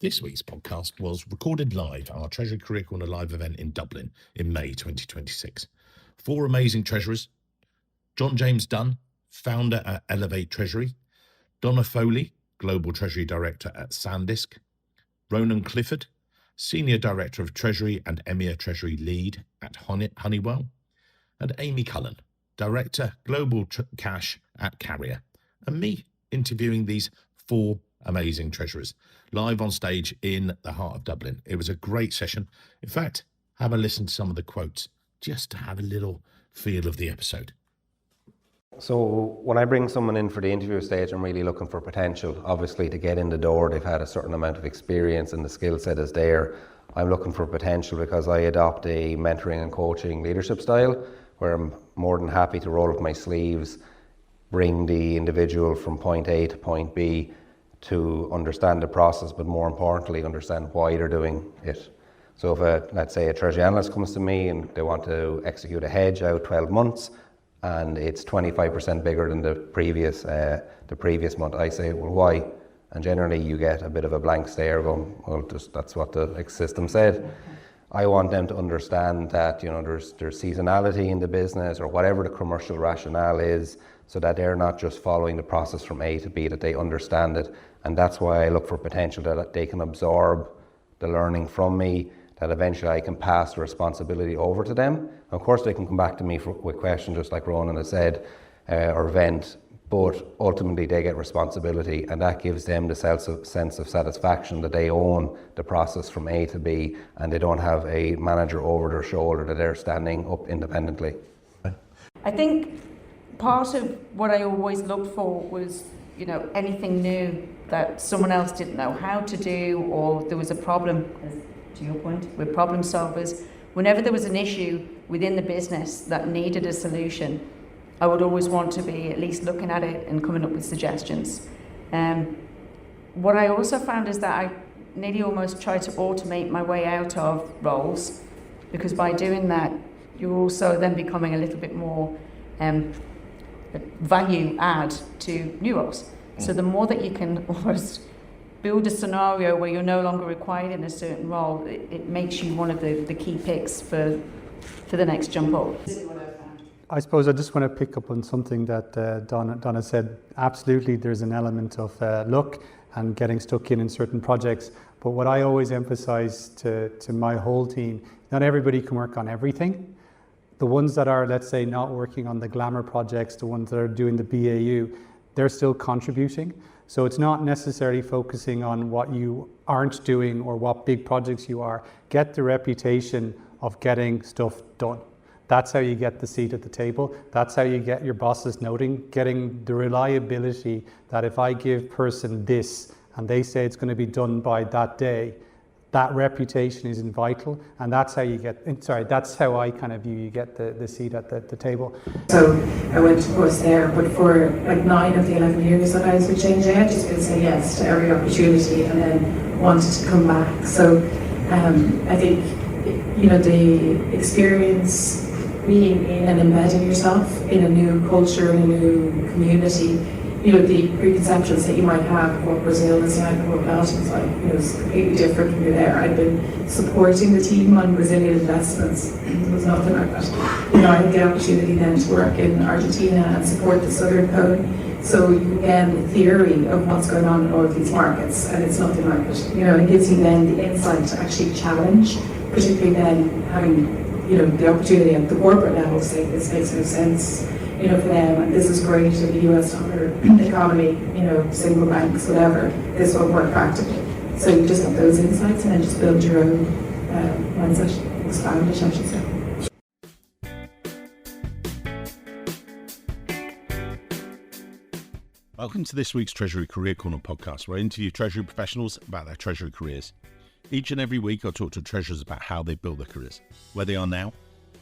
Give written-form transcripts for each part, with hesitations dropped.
This week's podcast was recorded live at our Treasury Career Corner live event in Dublin in May 2026. Four amazing treasurers: John James Dunn, founder at Elevate Treasury; Donna Foley, Global Treasury Director at SanDisk; Ronan Clifford, Senior Director of Treasury and EMEA Treasury Lead at Honeywell; and Amy Cullen, Director, Global Cash at Carrier, and me interviewing these four amazing treasurers live on stage in the heart of Dublin. It was a great session. In fact, have a listen to some of the quotes just to have a little feel of the episode. So when I bring someone in for the interview stage, I'm really looking for potential. Obviously, to get in the door, they've had a certain amount of experience and the skill set is there. I'm looking for potential because I adopt a mentoring and coaching leadership style where I'm more than happy to roll up my sleeves, bring the individual from point A to point B to understand the process, but more importantly, understand why they're doing it. So if let's say a treasury analyst comes to me and they want to execute a hedge out 12 months and it's 25% bigger than the previous month, I say, well, why? And generally you get a bit of a blank stare going, well, that's what the system said. I want them to understand that, there's seasonality in the business or whatever the commercial rationale is, so that they're not just following the process from A to B, that they understand it. And that's why I look for potential, that they can absorb the learning from me, that eventually I can pass the responsibility over to them. Of course, they can come back to me with questions, just like Ronan has said, or vent, but ultimately they get responsibility, and that gives them the sense of satisfaction that they own the process from A to B, and they don't have a manager over their shoulder, that they're standing up independently. I think part of what I always looked for was, anything new that someone else didn't know how to do, or there was a problem, to your point, we're problem solvers. Whenever there was an issue within the business that needed a solution, I would always want to be at least looking at it and coming up with suggestions. What I also found is that I nearly almost try to automate my way out of roles, because by doing that, you're also then becoming a little bit more value add to new roles. So the more that you can almost build a scenario where you're no longer required in a certain role, it makes you one of the key picks for the next jump up. I suppose I just want to pick up on something that Donna said. Absolutely, there's an element of luck and getting stuck in certain projects. But what I always emphasize to my whole team, not everybody can work on everything. The ones that are, let's say, not working on the glamour projects, the ones that are doing the BAU, they're still contributing. So it's not necessarily focusing on what you aren't doing or what big projects you are. Get the reputation of getting stuff done. That's how you get the seat at the table. That's how you get your bosses noting, getting the reliability that if I give person this and they say it's going to be done by that day, that reputation is vital, and that's how you get, that's how I kind of view you get the seat at the table. So I went to course there, but for like 9 of the 11 years that I was with Change, I had just been saying yes to every opportunity and then wanted to come back. So I think, the experience being in and embedding yourself in a new culture, in a new community, the preconceptions that you might have of what Brazil is like, what Belgium is like, it's completely different when you're there. I've been supporting the team on Brazilian investments. It was nothing like that. I had the opportunity then to work in Argentina and support the Southern Code. So you get the theory of what's going on in all of these markets, and it's nothing like it. It gives you then the insight to actually challenge, particularly then having the opportunity at the corporate level to say this makes no sense, for them, and this is great in the US dollar economy, single banks, whatever, this won't work practically. So you just have those insights and then just build your own mindset, expand it, I should say. Welcome to this week's Treasury Career Corner podcast, where I interview Treasury professionals about their Treasury careers. Each and every week, I'll talk to treasurers about how they built their careers, where they are now,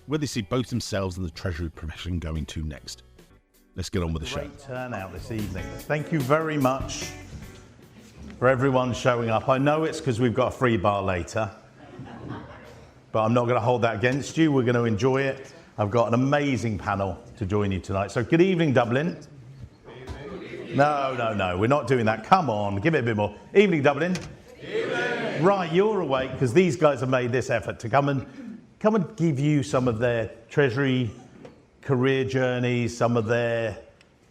where they see both themselves and the Treasury profession going to next. Let's get on with the show. Great turnout this evening. Thank you very much for everyone showing up. I know it's because we've got a free bar later, but I'm not going to hold that against you. We're going to enjoy it. I've got an amazing panel to join you tonight. So good evening, Dublin. No, we're not doing that. Come on, give it a bit more. Evening, Dublin. Amen. Right, you're awake because these guys have made this effort to come and give you some of their Treasury career journeys, some of their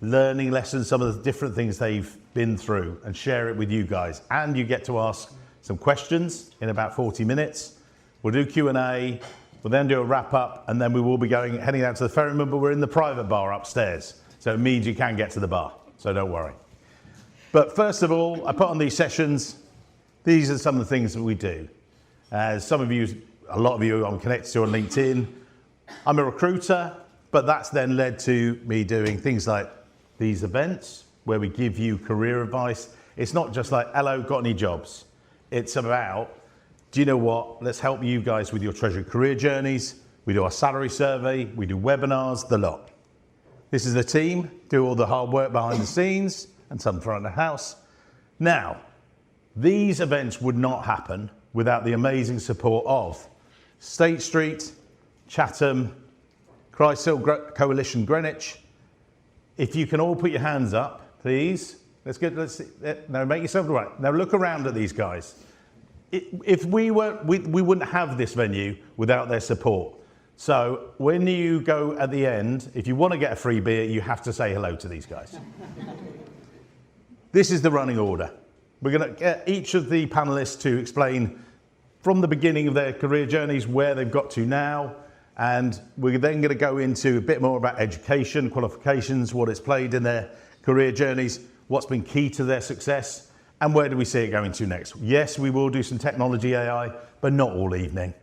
learning lessons, some of the different things they've been through, and share it with you guys. And you get to ask some questions in about 40 minutes. We'll do Q&A, we'll then do a wrap up, and then we will be heading out to the ferryman, but we're in the private bar upstairs. So it means you can get to the bar, so don't worry. But first of all, I put on these sessions, these are some of the things that we do. As some of you, a lot of you I'm connected to on LinkedIn, I'm a recruiter, but that's then led to me doing things like these events where we give you career advice. It's not just like, hello, got any jobs? It's about, do you know what? Let's help you guys with your Treasury career journeys. We do our salary survey, we do webinars, the lot. This is the team, do all the hard work behind the scenes and some front of the house. Now, these events would not happen without the amazing support of State Street, Chatham, Chrysler Coalition Greenwich. If you can all put your hands up, please. Let's see. Now make yourself right. Now look around at these guys. If we wouldn't have this venue without their support. So when you go at the end, if you want to get a free beer, you have to say hello to these guys. This is the running order. We're going to get each of the panelists to explain from the beginning of their career journeys where they've got to now. And we're then going to go into a bit more about education, qualifications, what it's played in their career journeys, what's been key to their success, and where do we see it going to next. Yes, we will do some technology AI, but not all evening.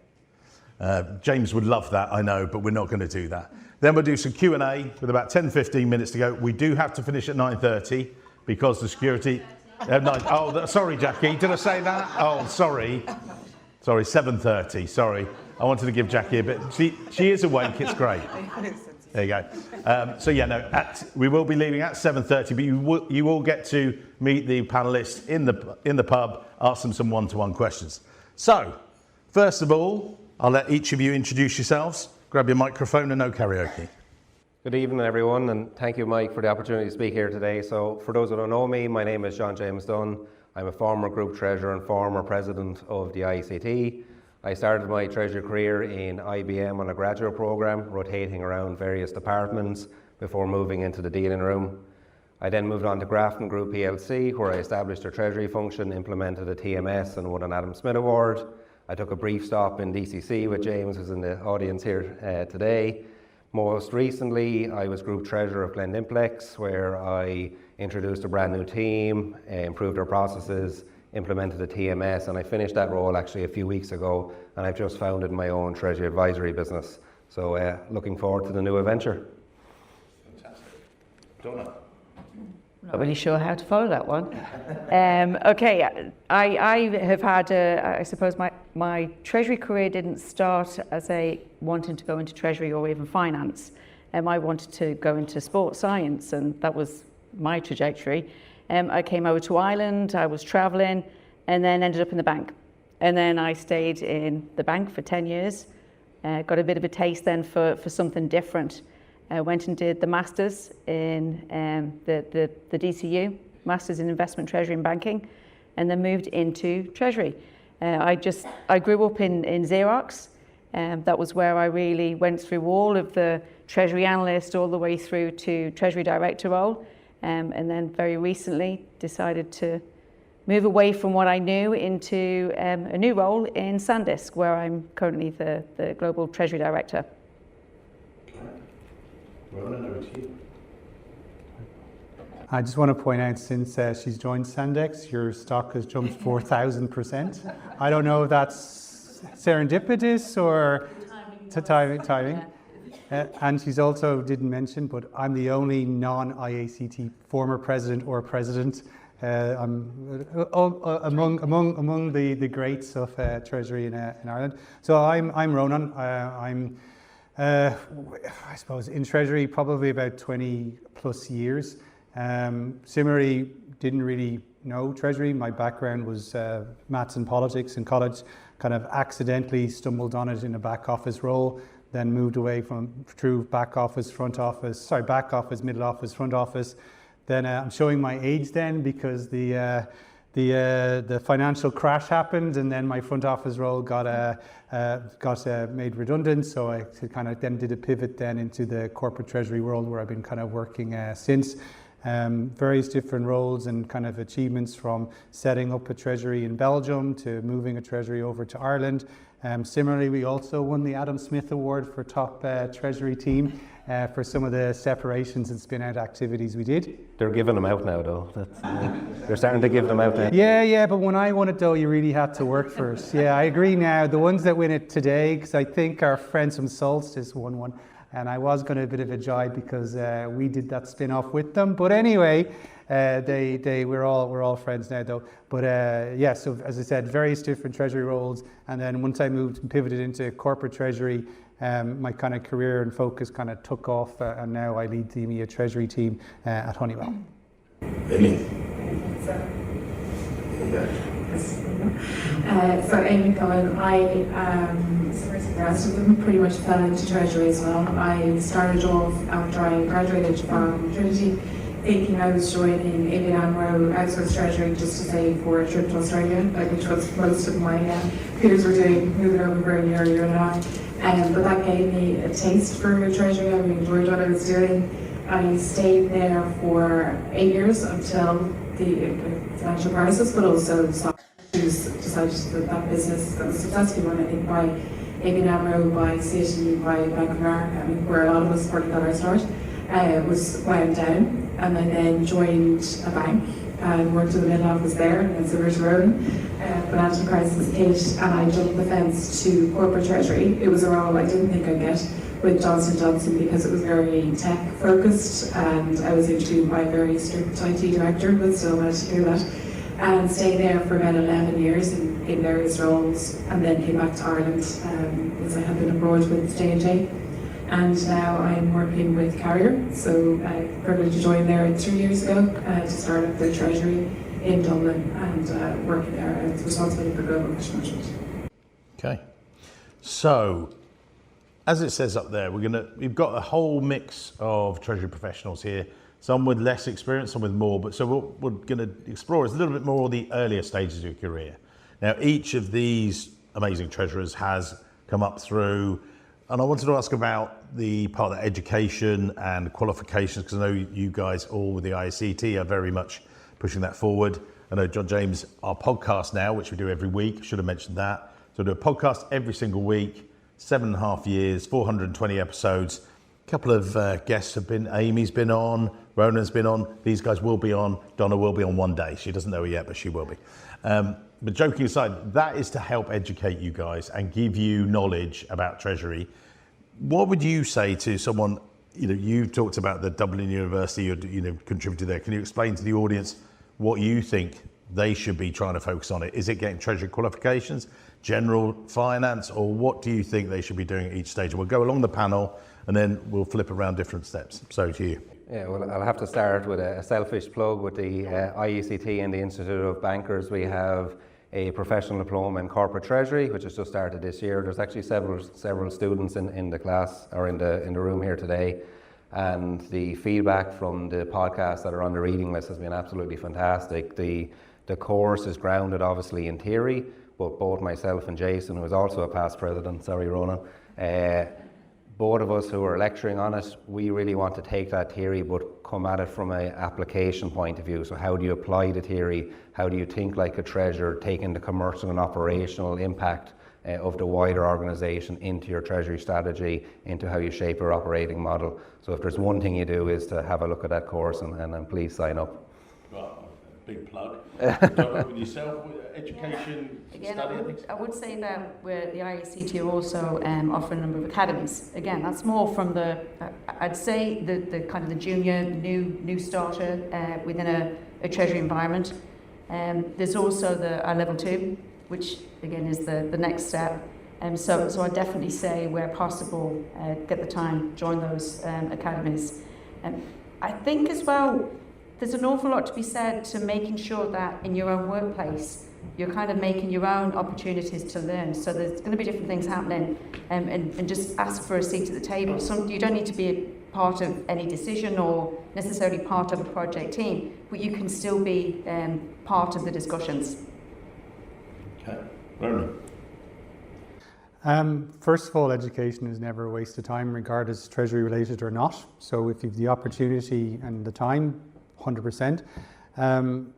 James would love that, I know, but we're not going to do that. Then we'll do some Q&A with about 10, 15 minutes to go. We do have to finish at 9:30 because the security... sorry, Jackie, did I say that? Oh, sorry. Sorry, 7:30, sorry. I wanted to give Jackie a bit. She is awake, it's great. There you go. We will be leaving at 7:30, but you will get to meet the panelists in the pub, ask them some one-to-one questions. So, first of all, I'll let each of you introduce yourselves. Grab your microphone and no karaoke. Good evening, everyone, and thank you, Mike, for the opportunity to speak here today. So, for those who don't know me, my name is John James Dunn. I'm a former group treasurer and former president of the ICT. I started my Treasury career in IBM on a graduate program, rotating around various departments before moving into the dealing room. I then moved on to Grafton Group PLC, where I established a Treasury function, implemented a TMS and won an Adam Smith Award. I took a brief stop in DCC with James, who's in the audience here today. Most recently, I was Group Treasurer of Glendimplex, where I introduced a brand new team, improved our processes, implemented a TMS, and I finished that role actually a few weeks ago, and I've just founded my own Treasury advisory business. So looking forward to the new adventure. Fantastic. Donna. Not really sure how to follow that one. Okay, I have had, I suppose my Treasury career didn't start as wanting to go into Treasury or even finance. I wanted to go into sports science, and that was my trajectory. I came over to Ireland, I was traveling, and then ended up in the bank. And then I stayed in the bank for 10 years, got a bit of a taste then for something different. I went and did the Masters in the DCU, Masters in Investment Treasury and Banking, and then moved into Treasury. I grew up in Xerox, that was where I really went through all of the Treasury analyst all the way through to Treasury Director role, and then very recently decided to move away from what I knew into a new role in SanDisk, where I'm currently the Global Treasury Director. I just want to point out, since she's joined Sandex, your stock has jumped 4,000%. I don't know if that's serendipitous or timing. And she's also didn't mention, but I'm the only non-IACT former president or president. I'm among the greats of Treasury in Ireland. So I'm Ronan. I'm I suppose in Treasury probably about 20 plus years. Similarly, didn't really know Treasury. My background was maths and politics in college. Kind of accidentally stumbled on it in a back office role, then moved away through back office, middle office, front office. Then I'm showing my age then, because the the financial crash happened, and then my front office role got made redundant. So I kind of then did a pivot then into the corporate treasury world, where I've been kind of working since. Various different roles and kind of achievements, from setting up a treasury in Belgium to moving a treasury over to Ireland. Similarly, we also won the Adam Smith Award for top treasury team for some of the separations and spin-out activities we did. They're giving them out now, though. They're starting to give them out now. Yeah, but when I won it, though, you really had to work first. Yeah, I agree now. The ones that win it today, because I think our friends from Solstice won one, and I was going to a bit of a jibe because we did that spin-off with them. But anyway, we're all friends now, though. But yeah, so as I said, various different treasury roles, and then once I moved and pivoted into corporate treasury, my kind of career and focus kind of took off, and now I lead the EMEA treasury team at Honeywell. So Amy Cullen, the rest of them pretty much fell into treasury as well. I started off after I graduated from Trinity, thinking I was joining ABN AMRO outsourced treasury just to save for a trip to Australia, which was most of my peers were doing, moving over very earlier than I. But that gave me a taste for treasury. I really enjoyed what I was doing. I stayed there for 8 years until the financial crisis, but also decided that business that was successfully run, I think, by ABN AMRO, by Citi, by Bank of America, I mean, where a lot of us got our start, was wound down. And I then joined a bank and worked in the middle office there, and so we're rolling. Financial crisis hit, and I jumped the fence to corporate treasury. It was a role I didn't think I'd get with Johnson & Johnson because it was very tech focused, and I was interviewed by a very strict IT director, but still managed to do that. And stayed there for about 11 years in various roles, and then came back to Ireland because I had been abroad with J&J. And now I'm working with Carrier, so I'm privileged to join there 3 years ago to start up the Treasury in Dublin, and working there as responsibility for global cash management. Okay, so as it says up there, we've got a whole mix of Treasury professionals here, some with less experience, some with more, but so what we're going to explore is a little bit more of the earlier stages of your career. Now, each of these amazing treasurers has come up through, and I wanted to ask about the part of education and qualifications, because I know you guys all with the IACT are very much pushing that forward. I know John James, our podcast now, which we do every week, should have mentioned that. So we do a podcast every single week, 7.5 years, 420 episodes. A couple of guests have been, Amy's been on, Ronan's been on, these guys will be on, Donna will be on one day. She doesn't know it yet, but she will be. But joking aside, that is to help educate you guys and give you knowledge about Treasury. What would you say to someone, you talked about the Dublin University, you contributed there. Can you explain to the audience what you think they should be trying to focus on? Is it getting Treasury qualifications, general finance, or what do you think they should be doing at each stage? We'll go along the panel and then we'll flip around different steps. So to you. Yeah, well, I'll have to start with a selfish plug with the IACT and the Institute of Bankers. We have a professional diploma in corporate treasury, which has just started this year. There's actually several students in the class or in the room here today, and the feedback from the podcasts that are on the reading list has been absolutely fantastic. The course is grounded obviously in theory, but both myself and Jason, who is also a past president, sorry Ronan, both of us who are lecturing on it, we really want to take that theory but come at it from an application point of view. So how do you apply the theory? How do you think like a treasurer, taking the commercial and operational impact of the wider organisation into your treasury strategy, into how you shape your operating model? So if there's one thing you do is to have a look at that course, and please sign up. Well, big plug. With yourself, education, Again, study, I would say that we're the IACT are also offer a number of academies. Again, that's more from the, I'd say the kind of the junior, new starter within a treasury environment. There's also our level 2, which again is the next step. So I definitely say where possible, get the time, join those academies. I think as well, there's an awful lot to be said to making sure that in your own workplace, you're kind of making your own opportunities to learn. So there's going to be different things happening, and just ask for a seat at the table. You don't need to be part of any decision or necessarily part of a project team, but you can still be part of the discussions. Okay. Ronan. First of all, education is never a waste of time, regardless Treasury related or not. So if you've the opportunity and the time, 100%.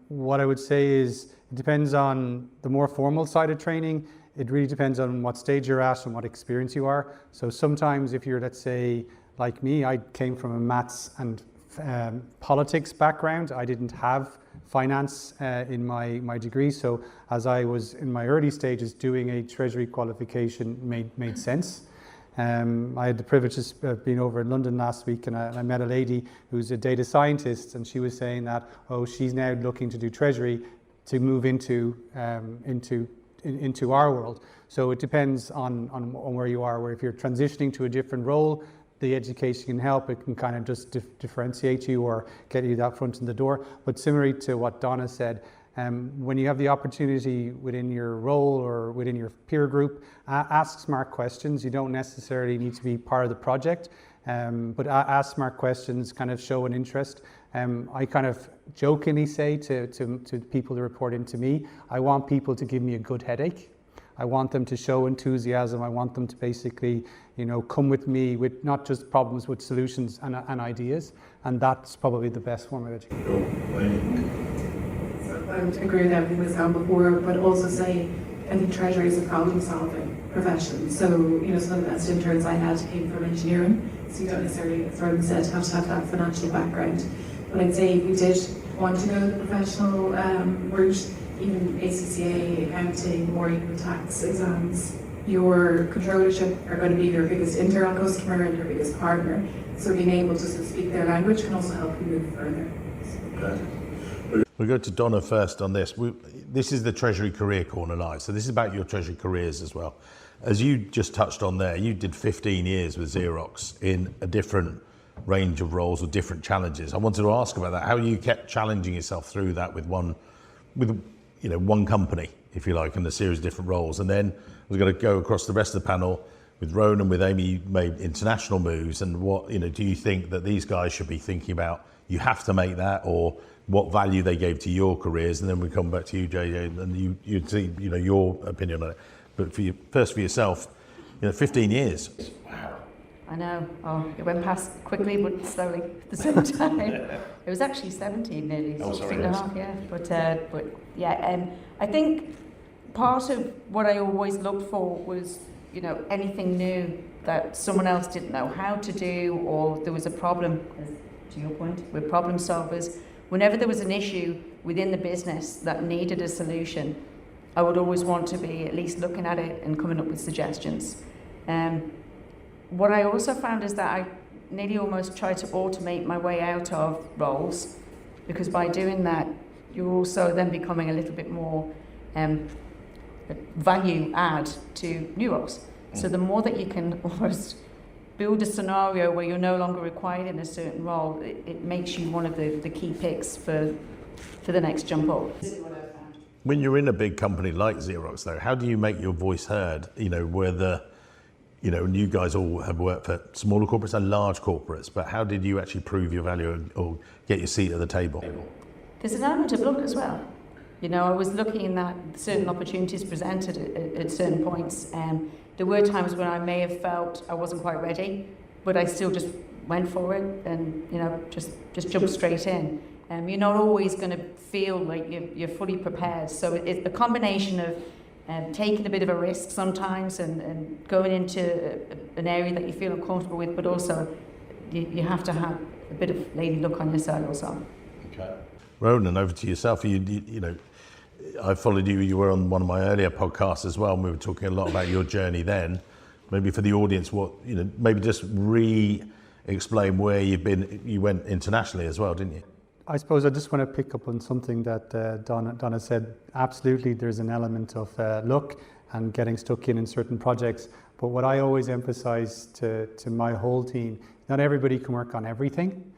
What I would say is it depends on the more formal side of training. It really depends on what stage you're at and what experience you are. So sometimes if you're, let's say, like me, I came from a maths and politics background. I didn't have finance in my degree. So as I was in my early stages, doing a Treasury qualification made sense. I had the privilege of being over in London last week, and I met a lady who's a data scientist, and she was saying that, oh, she's now looking to do Treasury to move into our world. So it depends on where you are. Where if you're transitioning to a different role, the education can help. It can kind of just differentiate you or get you that front in the door. But similarly to what Donna said, when you have the opportunity within your role or within your peer group, ask smart questions. You don't necessarily need to be part of the project, but ask smart questions, kind of show an interest. I kind of jokingly say to people that report into me, I want people to give me a good headache. I want them to show enthusiasm. I want them to basically, come with me with not just problems, with solutions and ideas. And that's probably the best form of education. I would agree with everything that's gone before, but also say I think Treasury is a problem-solving profession. So, some of the best interns I had came from engineering, so you don't necessarily, as Ronan said, have to have that financial background. But I'd say if you did want to go the professional route, even ACCA, accounting, or even tax exams, your controllership are going to be your biggest internal customer and your biggest partner. So being able to sort of speak their language can also help you move further. Okay. We'll go to Donna first on this. This is the Treasury Career Corner Live, so this is about your Treasury careers as well. As you just touched on there, you did 15 years with Xerox in a different range of roles with different challenges. I wanted to ask about that, how you kept challenging yourself through that with one company, if you like, and a series of different roles. And then I was going to go across the rest of the panel with Ronan, with Amy. You made international moves, and what do you think that these guys should be thinking about? You have to make that, or what value they gave to your careers, and then we come back to you, JJ, and you'd see your opinion on it. But for yourself, 15 years. Wow. I know. Oh, it went past quickly but slowly at the same time. It was actually 17 nearly, 16 and a half, yeah. But yeah, I think part of what I always looked for was, anything new that someone else didn't know how to do, or there was a problem, to your point, we're problem solvers. Whenever there was an issue within the business that needed a solution, I would always want to be at least looking at it and coming up with suggestions. What I also found is that I nearly almost try to automate my way out of roles, because by doing that, you're also then becoming a little bit more value add to new roles. So the more that you can almost build a scenario where you're no longer required in a certain role, it makes you one of the key picks for the next jump up. This is what I found. When you're in a big company like Xerox, though, how do you make your voice heard? Where and you guys all have worked for smaller corporates and large corporates, but how did you actually prove your value or get your seat at the table? There's an element of luck as well. I was looking at certain opportunities presented at certain points. There were times when I may have felt I wasn't quite ready, but I still just went for it and, just jumped straight in. You're not always going to feel like you're fully prepared. So it's a combination of taking a bit of a risk sometimes and going into an area that you feel uncomfortable with, but also you have to have a bit of lady luck on your side also. Okay. Ronan, over to yourself. I followed you. You were on one of my earlier podcasts as well, and we were talking a lot about your journey then. Maybe for the audience, maybe just re-explain where you've been. You went internationally as well, didn't you? I suppose I just want to pick up on something that Donna said. Absolutely, there's an element of luck and getting stuck in certain projects. But what I always emphasize to my whole team, not everybody can work on everything.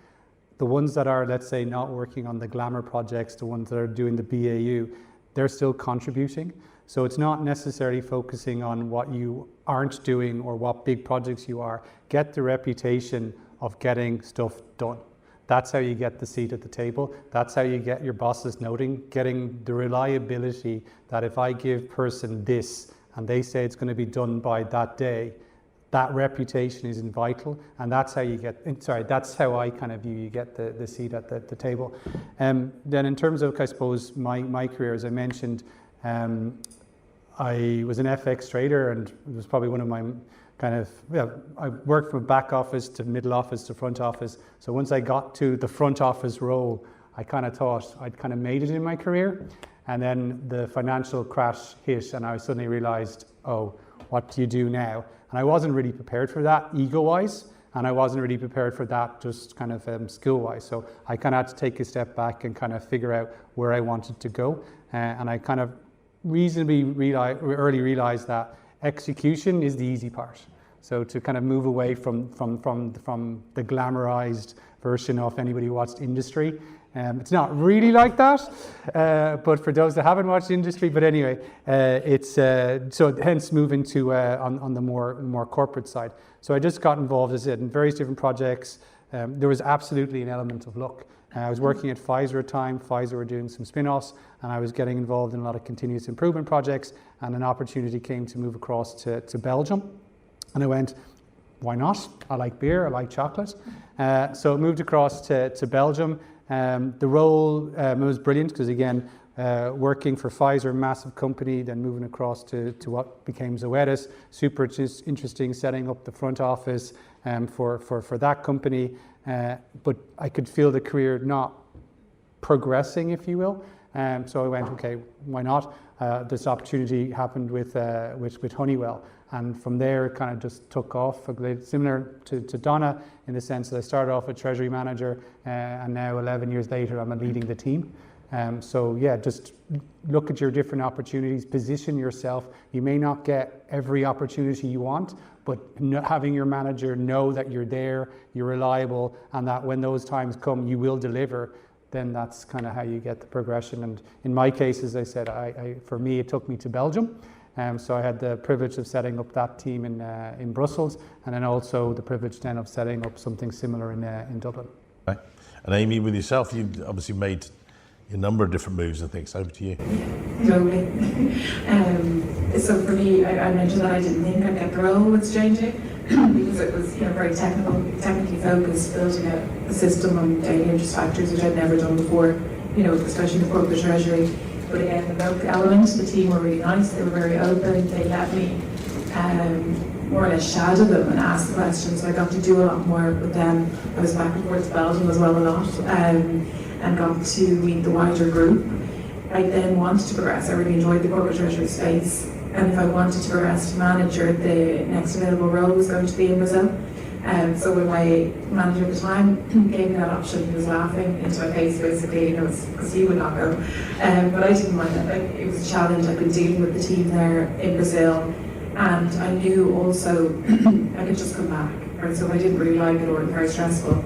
The ones that are, let's say, not working on the glamour projects, the ones that are doing the BAU, they're still contributing. So it's not necessarily focusing on what you aren't doing or what big projects you are. Get the reputation of getting stuff done. That's how you get the seat at the table. That's how you get your bosses noting, getting the reliability that if I give person this and they say it's going to be done by that day, that reputation is vital, and that's how you get, that's how I kind of view you get the seat at the table. Then in terms of, I suppose, my career, as I mentioned, I was an FX trader, and it was probably one of my kind of, I worked from back office to middle office to front office. So once I got to the front office role, I kind of thought I'd kind of made it in my career. And then the financial crash hit, and I suddenly realized, oh, what do you do now? And I wasn't really prepared for that ego-wise, and I wasn't really prepared for that just kind of skill-wise. So I kind of had to take a step back and kind of figure out where I wanted to go. And I kind of reasonably early realized that execution is the easy part. So to kind of move away from the glamorized version of anybody who watched Industry. It's not really like that, but for those that haven't watched Industry, but anyway, it's so hence moving to on the more corporate side. So I just got involved, as I said, in various different projects. There was absolutely an element of luck. I was working at Pfizer at the time. Pfizer were doing some spin-offs, and I was getting involved in a lot of continuous improvement projects, and an opportunity came to move across to Belgium. And I went, why not? I like beer, I like chocolate. So I moved across to Belgium. The role was brilliant because, again, working for Pfizer, massive company, then moving across to what became Zoetis, super interesting, setting up the front office for that company. But I could feel the career not progressing, if you will. So I went, okay, why not? This opportunity happened with Honeywell. And from there, it kind of just took off, similar to Donna, in the sense that I started off as Treasury manager, and now 11 years later, I'm leading the team. So yeah, just look at your different opportunities, position yourself. You may not get every opportunity you want, but having your manager know that you're there, you're reliable, and that when those times come, you will deliver, then that's kind of how you get the progression. And in my case, as I said, for me, it took me to Belgium. So I had the privilege of setting up that team in Brussels, and then also the privilege then of setting up something similar in Dublin. Okay. And Amy, with yourself, you've obviously made a number of different moves and things. Over to you. Totally. So for me, I mentioned that I didn't think I'd get the role with J&J because it was very technically focused, building a system on daily interest factors, which I'd never done before, especially the corporate treasury. But again, the milk element, the team were really nice, they were very open, they let me more or less shadow them and ask the questions, so I got to do a lot more with them. I was back and forth to Belgium as well a lot, and got to meet the wider group. I then wanted to progress, I really enjoyed the corporate treasury space, and if I wanted to progress to manager, the next available role was going to be in Brazil. So when my manager at the time gave me that option, he was laughing into my face basically, because he would not go. But I didn't mind it. It was a challenge. I've been dealing with the team there in Brazil, and I knew also I could just come back. Right? So I didn't really like it, or very stressful,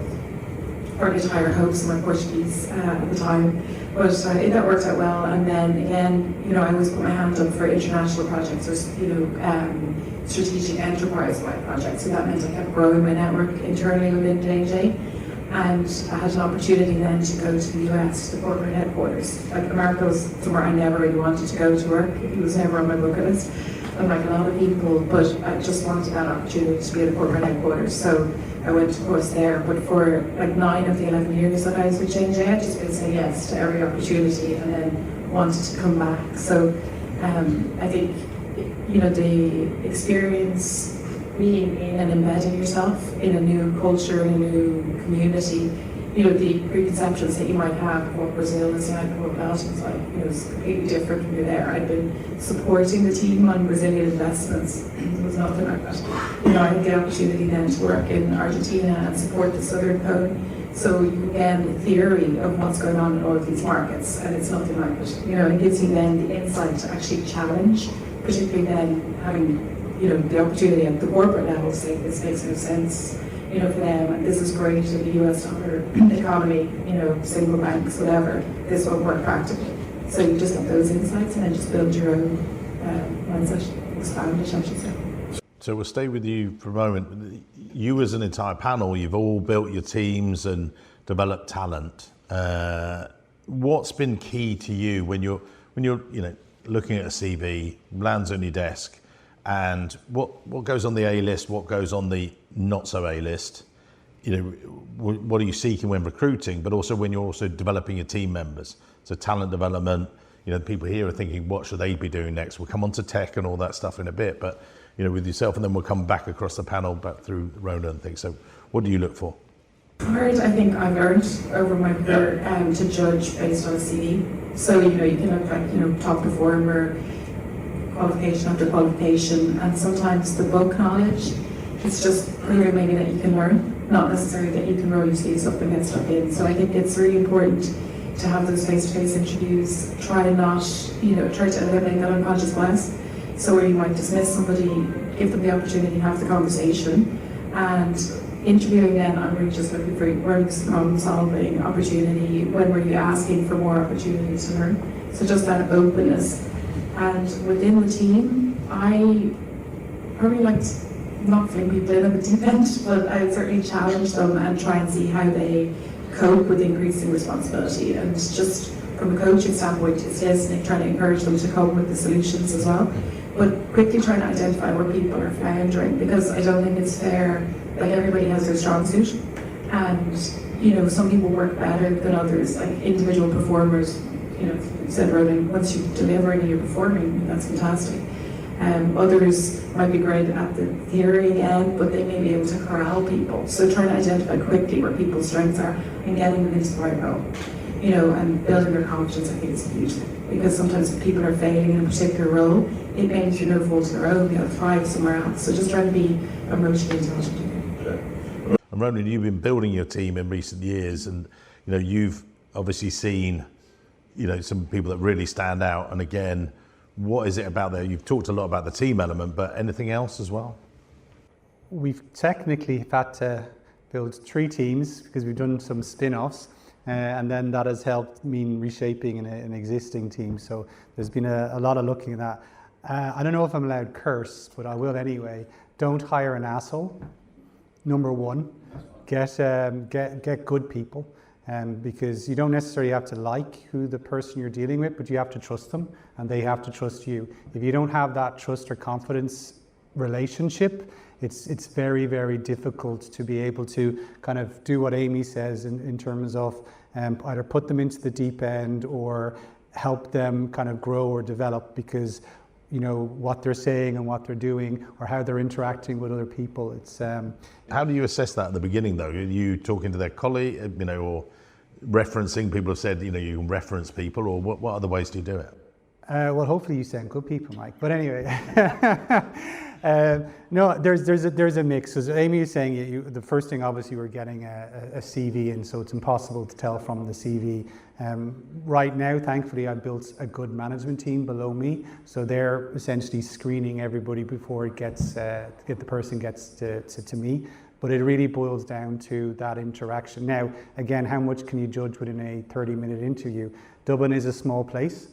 or get higher hopes in my Portuguese at the time. But that worked out well. And then again, I always put my hand up for international projects, or strategic enterprise-wide projects. So that meant I kept growing my network internally within J&J. And I had an opportunity then to go to the US, the corporate headquarters. Like, America was somewhere I never really wanted to go to work. It was never on my bucket list, unlike a lot of people, but I just wanted that opportunity to be at the corporate headquarters. So I went, of course, there. But for like 9 of the 11 years that I was with J&J, I'd just been saying yes to every opportunity and then wanted to come back. So I think the experience being in and embedding yourself in a new culture, in a new community, the preconceptions that you might have of what Brazil is like, what Belgium is like, it's completely different when you're there. I'd been supporting the team on Brazilian investments. It was nothing like that. I had the opportunity then to work in Argentina and support the Southern Cone. So you get the theory of what's going on in all of these markets, and it's nothing like it. It gives you then the insight to actually challenge, particularly then having the opportunity at the corporate level to say this makes no sense, for them, and this is great in the US dollar economy, single banks, whatever, this won't work practically. So you just get those insights and then just build your own mindset, expand it, I should say. So we'll stay with you for a moment. You as an entire panel, you've all built your teams and developed talent. What's been key to you when you're looking at a CV, lands on your desk, and what goes on the A list, what goes on the not so A list? What are you seeking when recruiting, but also when you're also developing your team members? So talent development. People here are thinking, what should they be doing next? We'll come on to tech and all that stuff in a bit, but with yourself, and then we'll come back across the panel, back through Rona and things. So what do you look for? Hard, I think I've learned over my career to judge based on a CV. So, you can look like, top performer, qualification after qualification, and sometimes the book knowledge, it's just clear maybe that you can learn, not necessarily that you can roll your sleeves up and get stuck in. So I think it's really important to have those face-to-face interviews, try to eliminate that unconscious bias. So where you might dismiss somebody, give them the opportunity to have the conversation, and interviewing then, I'm really just looking for where is problem-solving opportunity, when were you asking for more opportunities to learn? So just that openness. And within the team, I probably like to not fling people in at the deep end, but I would certainly challenge them and try and see how they cope with increasing responsibility. And just from a coaching standpoint, it's listening, trying to encourage them to come with the solutions as well, but quickly trying to identify where people are floundering, because I don't think it's fair. Like, everybody has their strong suit, and some people work better than others. Like individual performers, said Ronan, once you deliver and you're performing, that's fantastic. Others might be great at the theory again, but they may be able to corral people. So trying to identify quickly where people's strengths are and getting them into the right role, and building their confidence, I think, is a huge thing. Because sometimes if people are failing in a particular role, it may be through no fault of their own, they'll thrive somewhere else. So just trying to be emotionally intelligent. And Ronan, you've been building your team in recent years, and you've obviously seen some people that really stand out. And again, what is it about there? You've talked a lot about the team element, but anything else as well? We've technically had to build 3 teams because we've done some spin-offs, and then that has helped mean reshaping an existing team. So there's been a lot of looking at that. I don't know if I'm allowed curse, but I will anyway. Don't hire an asshole. Number 1, get good people, because you don't necessarily have to like who the person you're dealing with, but you have to trust them and they have to trust you. If you don't have that trust or confidence relationship, it's very, very difficult to be able to kind of do what Amy says in terms of either put them into the deep end or help them kind of grow or develop, because what they're saying and what they're doing or how they're interacting with other people. It's How do you assess that at the beginning, though? Are you talking to their colleague, or referencing? People have said, you can reference people, or what other ways do you do it? Well, hopefully you send good people, Mike. But anyway, no, there's a mix. As Amy is saying, the first thing, obviously, we're getting a CV, and so it's impossible to tell from the CV. Right now, thankfully, I've built a good management team below me, so they're essentially screening everybody before the person gets to me. But it really boils down to that interaction. Now, again, how much can you judge within a 30-minute interview? Dublin is a small place.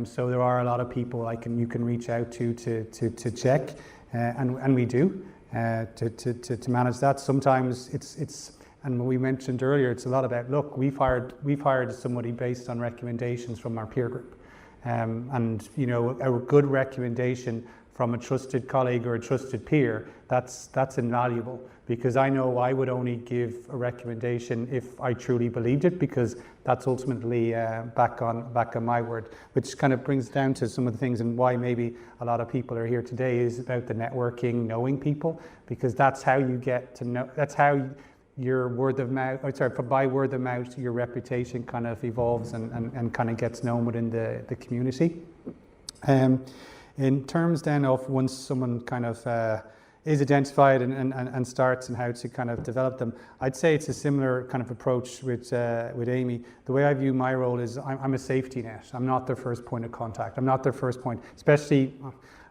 So there are a lot of people you can reach out to check, and we do to manage that. Sometimes it's and what we mentioned earlier, it's a lot about, look, we've hired somebody based on recommendations from our peer group, and a good recommendation from a trusted colleague or a trusted peer, that's invaluable, because I know I would only give a recommendation if I truly believed it, because that's ultimately back on my word, which kind of brings down to some of the things and why maybe a lot of people are here today is about the networking, knowing people, because that's how you get to know, that's how your word of mouth, by word of mouth, your reputation kind of evolves and kind of gets known within the community. In terms then of once someone kind of is identified and starts and how to kind of develop them, I'd say it's a similar kind of approach with Amy. The way I view my role is I'm a safety net. I'm not their first point of contact. I'm not their first point, especially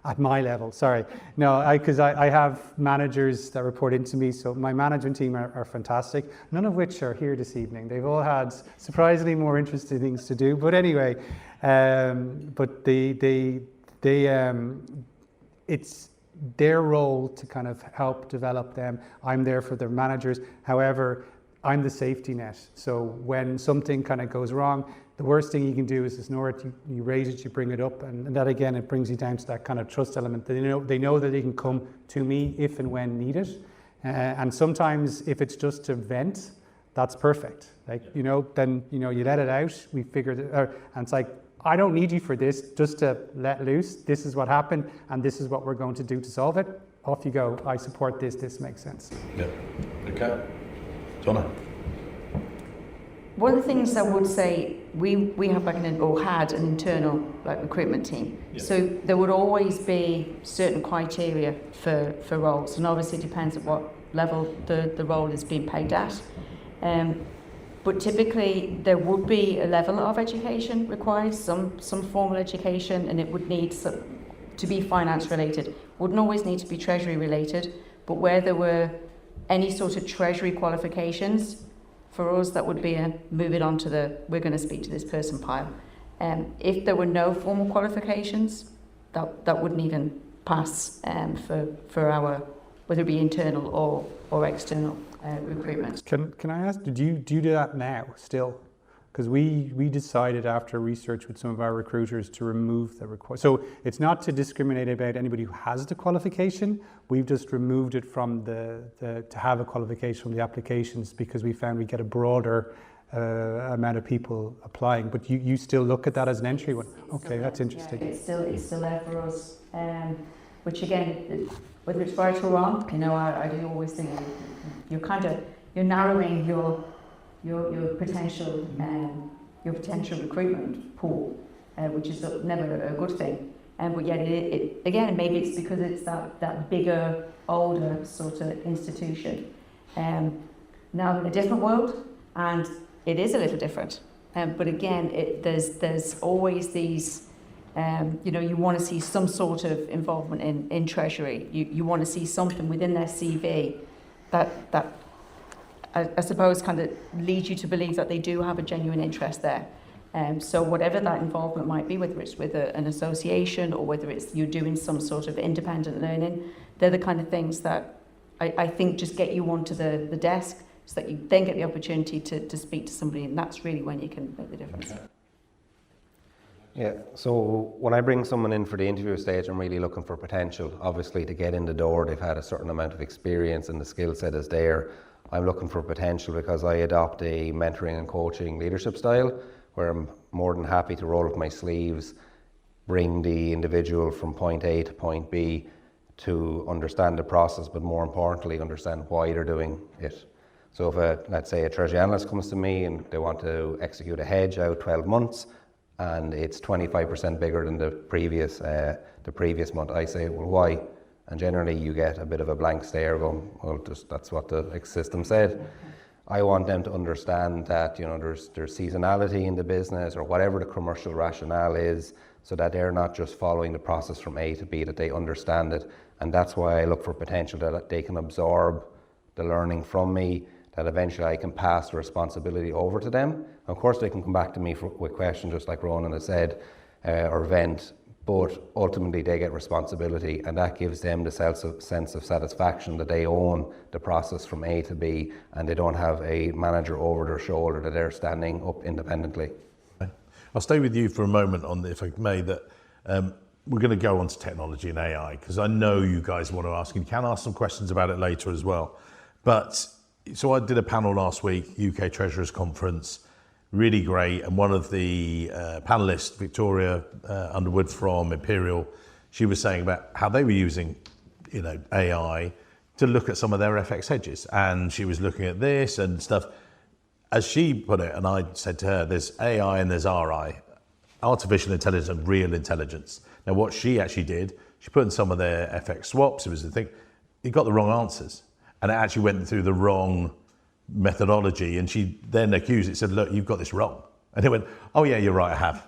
at my level. Sorry. No, because I have managers that report into me. So my management team are fantastic, none of which are here this evening. They've all had surprisingly more interesting things to do. But anyway, but their role to kind of help develop them. I'm there for their managers. However, I'm the safety net. So when something kind of goes wrong, the worst thing you can do is ignore it. You raise it, you bring it up, and that again, it brings you down to that kind of trust element. They know that they can come to me if and when needed. And sometimes if it's just to vent, that's perfect. Like, then, you let it out, we figured it out, and it's like, I don't need you for this, just to let loose. This is what happened, and this is what we're going to do to solve it. Off you go. I support this. This makes sense. Yeah. Okay. Donna. One of the things I would say, we have had an internal recruitment team. Yeah. So there would always be certain criteria for roles, and obviously it depends at what level the role is being paid at. But typically there would be a level of education required, some formal education, and it would need to be finance related. Wouldn't always need to be Treasury related, but where there were any sort of Treasury qualifications, for us that would be a move it on to we're going to speak to this person pile. If there were no formal qualifications, that wouldn't even pass for our, whether it be internal or external recruitment. Can I ask, do you do that now still? Because we decided after research with some of our recruiters to remove the requirement. So it's not to discriminate about anybody who has the qualification. We've just removed it from to have a qualification from the applications, because we found we get a broader amount of people applying. But you still look at that as an entry one. Okay, that's interesting. Yeah, it's still there for us. Which again, whether it's right or wrong, I do always think you're narrowing your potential recruitment pool, which is never a good thing. But yet, it again, maybe it's because it's that bigger, older sort of institution. Now in a different world, and it is a little different. But again, there's always these. You want to see some sort of involvement in Treasury. You want to see something within their CV that I suppose kind of leads you to believe that they do have a genuine interest there. So whatever that involvement might be, whether it's with an association or whether it's you're doing some sort of independent learning, they're the kind of things that I think just get you onto the desk so that you then get the opportunity to speak to somebody, and that's really when you can make the difference. Okay. Yeah, so when I bring someone in for the interview stage, I'm really looking for potential. Obviously, to get in the door, they've had a certain amount of experience and the skill set is there. I'm looking for potential because I adopt a mentoring and coaching leadership style where I'm more than happy to roll up my sleeves, bring the individual from point A to point B to understand the process, but more importantly, understand why they're doing it. So if let's say a Treasury analyst comes to me and they want to execute a hedge out 12 months, and it's 25% bigger than the previous month, I say, well, why? And generally you get a bit of a blank stare going, well, that's what the system said. I want them to understand that there's seasonality in the business or whatever the commercial rationale is, so that they're not just following the process from A to B, that they understand it. And that's why I look for potential, that they can absorb the learning from me, that eventually I can pass the responsibility over to them. Of course, they can come back to me with questions, just like Ronan has said, or vent, but ultimately they get responsibility, and that gives them the sense of satisfaction that they own the process from A to B, and they don't have a manager over their shoulder, that they're standing up independently. I'll stay with you for a moment on, if I may, that we're going to go on to technology and AI, because I know you guys want to ask, and you can ask some questions about it later as well. But so I did a panel last week, UK Treasurers Conference, really great. And one of the panellists, Victoria Underwood from Imperial, she was saying about how they were using, AI to look at some of their FX hedges. And she was looking at this and stuff. As she put it, and I said to her, there's AI and there's RI, artificial intelligence and real intelligence. Now, what she actually did, she put in some of their FX swaps. It was the thing, it got the wrong answers. And it actually went through the wrong methodology, and she then accused it, said, look, you've got this wrong. And it went, oh yeah, you're right, I have.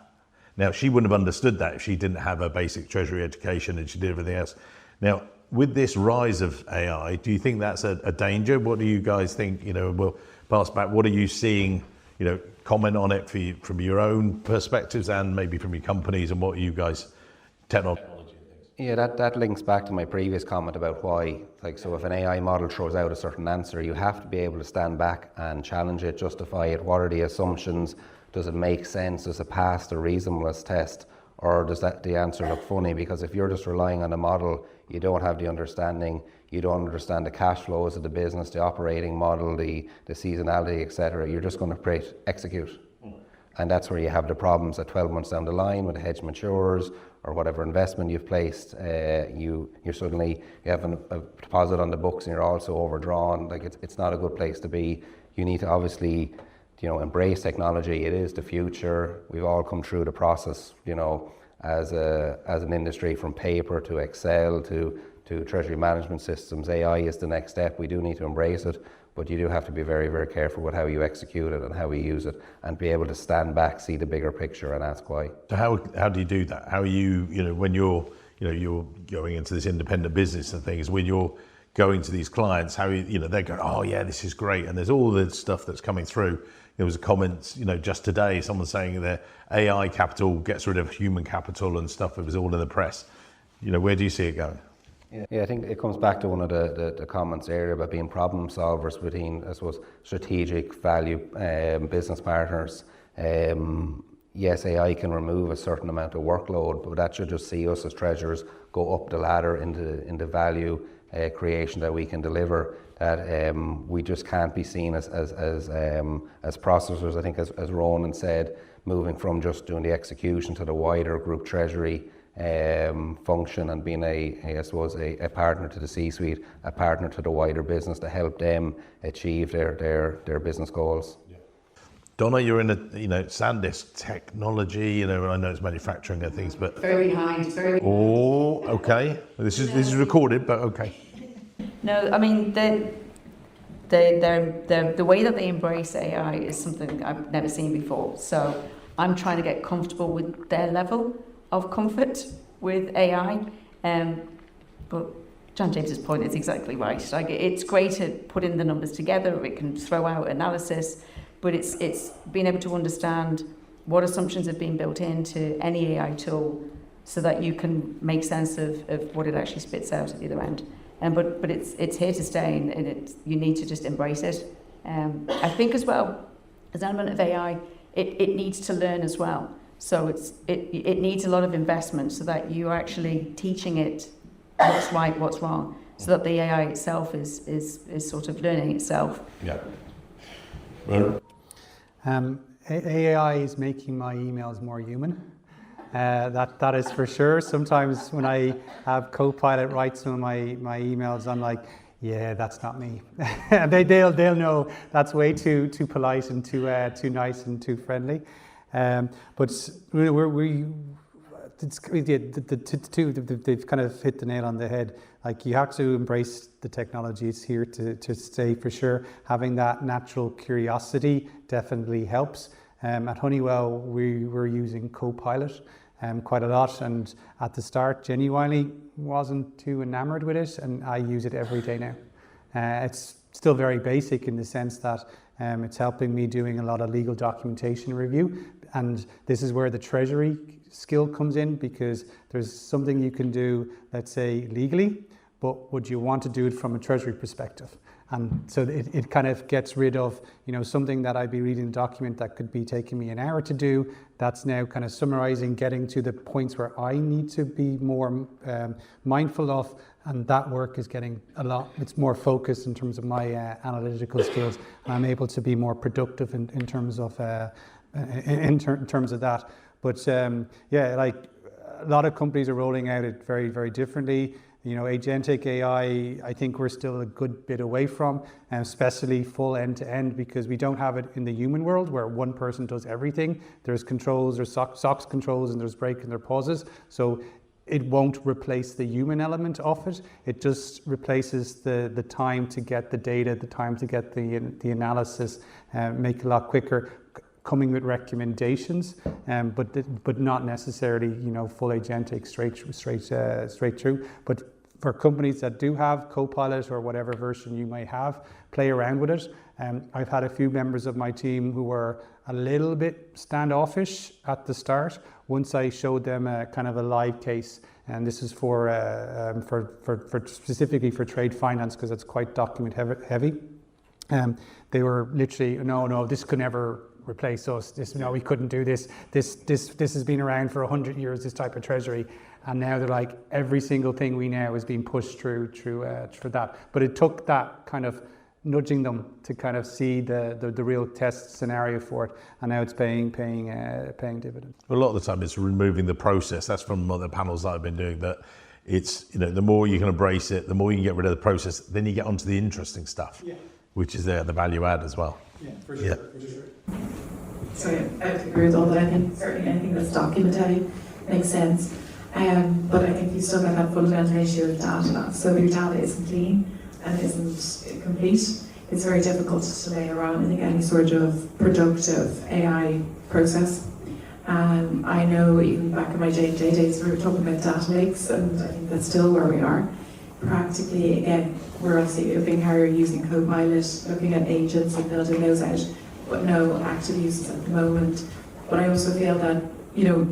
Now, she wouldn't have understood that if she didn't have a basic Treasury education and she did everything else. Now, with this rise of AI, do you think that's a danger? What do you guys think? We'll pass back. What are you seeing? Comment on it from your own perspectives and maybe from your companies, and what are you guys, technology? Yeah, that links back to my previous comment about why, like, so if an AI model throws out a certain answer, you have to be able to stand back and challenge it, justify it. What are the assumptions? Does it make sense? Does it pass the reasonableness test? Or does the answer look funny? Because if you're just relying on a model, you don't have the understanding, you don't understand the cash flows of the business, the operating model, the seasonality, etc. You're just going to execute. And that's where you have the problems at 12 months down the line when the hedge matures or whatever investment you've placed. You have a deposit on the books and you're also overdrawn. Like, it's not a good place to be. You need to obviously, embrace technology. It is the future. We've all come through the process, as an industry, from paper to Excel to treasury management systems. AI is the next step. We do need to embrace it, but you do have to be very, very careful with how you execute it and how we use it, and be able to stand back, see the bigger picture, and ask why. So how do you do that? How are you, when you're going into this independent business and things, when you're going to these clients, how they're going, oh yeah, this is great, and there's all this stuff that's coming through. There was a comment, just today, someone saying that AI capital gets rid of human capital and stuff. It was all in the press. Where do you see it going? Yeah, I think it comes back to one of the comments earlier about being problem solvers between, I suppose, strategic value business partners. Yes, AI can remove a certain amount of workload, but that should just see us as treasurers go up the ladder into value creation that we can deliver. That we just can't be seen as processors. I think, as Ronan said, moving from just doing the execution to the wider group treasury function, and being I suppose a partner to the C-suite, a partner to the wider business to help them achieve their business goals. Yeah. Donna, you're in SanDisk technology. I know it's manufacturing and things, but Very behind. Oh, okay. This is recorded, but okay. No, I mean the way that they embrace AI is something I've never seen before. So I'm trying to get comfortable with their level of comfort with AI. But John James's point is exactly right. Like, it's great at putting the numbers together. It can throw out analysis, but it's being able to understand what assumptions have been built into any AI tool, so that you can make sense of what it actually spits out at the other end. But it's here to stay, and you need to just embrace it. I think as well, as an element of AI, it needs to learn as well. So it needs a lot of investment, so that you're actually teaching it what's right, what's wrong, so that the AI itself is sort of learning itself. Yeah. AI is making my emails more human. That is for sure. Sometimes when I have Copilot write some of my emails, I'm like, yeah, that's not me. they'll know that's way too polite and too nice and too friendly. But they've kind of hit the nail on the head. Like, you have to embrace the technology. It's here to stay for sure. Having that natural curiosity definitely helps. At Honeywell, we were using Copilot quite a lot, and at the start genuinely wasn't too enamored with it, and I use it every day now. It's still very basic in the sense that it's helping me doing a lot of legal documentation review, and this is where the Treasury skill comes in, because there's something you can do, let's say, legally, but would you want to do it from a Treasury perspective? And so it kind of gets rid of, something that I'd be reading a document that could be taking me an hour to do. That's now kind of summarizing, getting to the points where I need to be more mindful of. And that work is getting it's more focused in terms of my analytical skills. And I'm able to be more productive in terms of terms of that. But like, a lot of companies are rolling out it very, very differently. Agentic AI, I think we're still a good bit away from, especially full end-to-end, because we don't have it in the human world where one person does everything. There's controls, there's SOX controls, and there's break and there pauses. So it won't replace the human element of it. It just replaces the time to get the data, the time to get the analysis, make it a lot quicker, coming with recommendations, but not necessarily full agentic straight through. But for companies that do have Copilot or whatever version you might have, play around with it. I've had a few members of my team who were a little bit standoffish at the start. Once I showed them a kind of a live case, And this is for specifically for trade finance, because it's quite document heavy. They were literally, no, this could never replace us. We couldn't do this. This has been around for 100 years, this type of treasury. And now they're like, every single thing we know is being pushed through that. But it took that kind of nudging them to kind of see the real test scenario for it, and now it's paying dividends. A lot of the time it's removing the process. That's from other panels that I've been doing, that it's, the more you can embrace it, the more you can get rid of the process, then you get onto the interesting stuff, which is the value add as well. Yeah, for sure. For sure. So I agree with all that. I think certainly anything that's document heavy makes sense. But I think you still got that fundamental issue of data. So if your data isn't clean and isn't complete, it's very difficult to lay around, I think, any sort of productive AI process. I know even back in my J&J days, we were talking about data lakes, and I think that's still where we are. Practically, again, we're obviously a big carrier using Copilot, looking at agents and building those out, but no active uses at the moment. But I also feel that,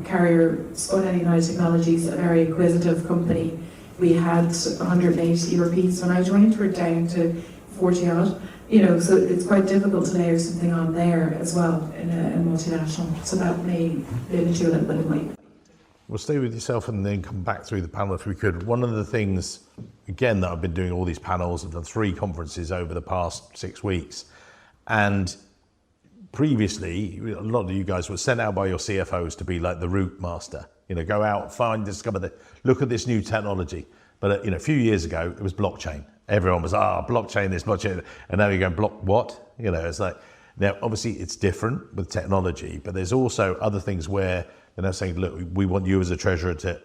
Carrier, Spun United Technologies, a very acquisitive company. We had 180 Europeans when I joined, we're down to 40 odd. So it's quite difficult to layer something on there as well in a multinational. So that may limit you a little bit of money. We'll stay with yourself and then come back through the panel if we could. One of the things, again, that I've been doing all these panels, I've done 3 conferences over the past 6 weeks. And previously, a lot of you guys were sent out by your CFOs to be like the route master. Go out, discover look at this new technology. But a few years ago, it was blockchain. Everyone was, blockchain this, blockchain. And now you're going, block what? It's like, now obviously it's different with technology, but there's also other things where they're now saying, look, we want you as a treasurer to,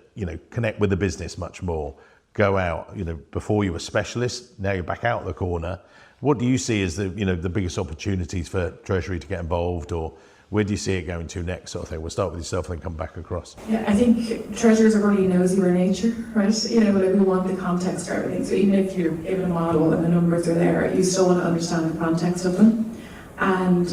connect with the business much more. Go out, before you were specialist, now you're back out the corner. What do you see as the biggest opportunities for Treasury to get involved, or where do you see it going to next, sort of thing? We'll start with yourself and then come back across. Yeah, I think treasurers are really nosy by nature, right? We want the context for everything. So even if you're given a model and the numbers are there, you still want to understand the context of them. And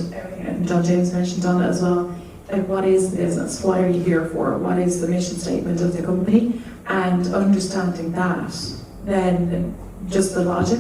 John James mentioned on it as well. Like, what is the business? What are you here for? What is the mission statement of the company? And understanding that, then just the logic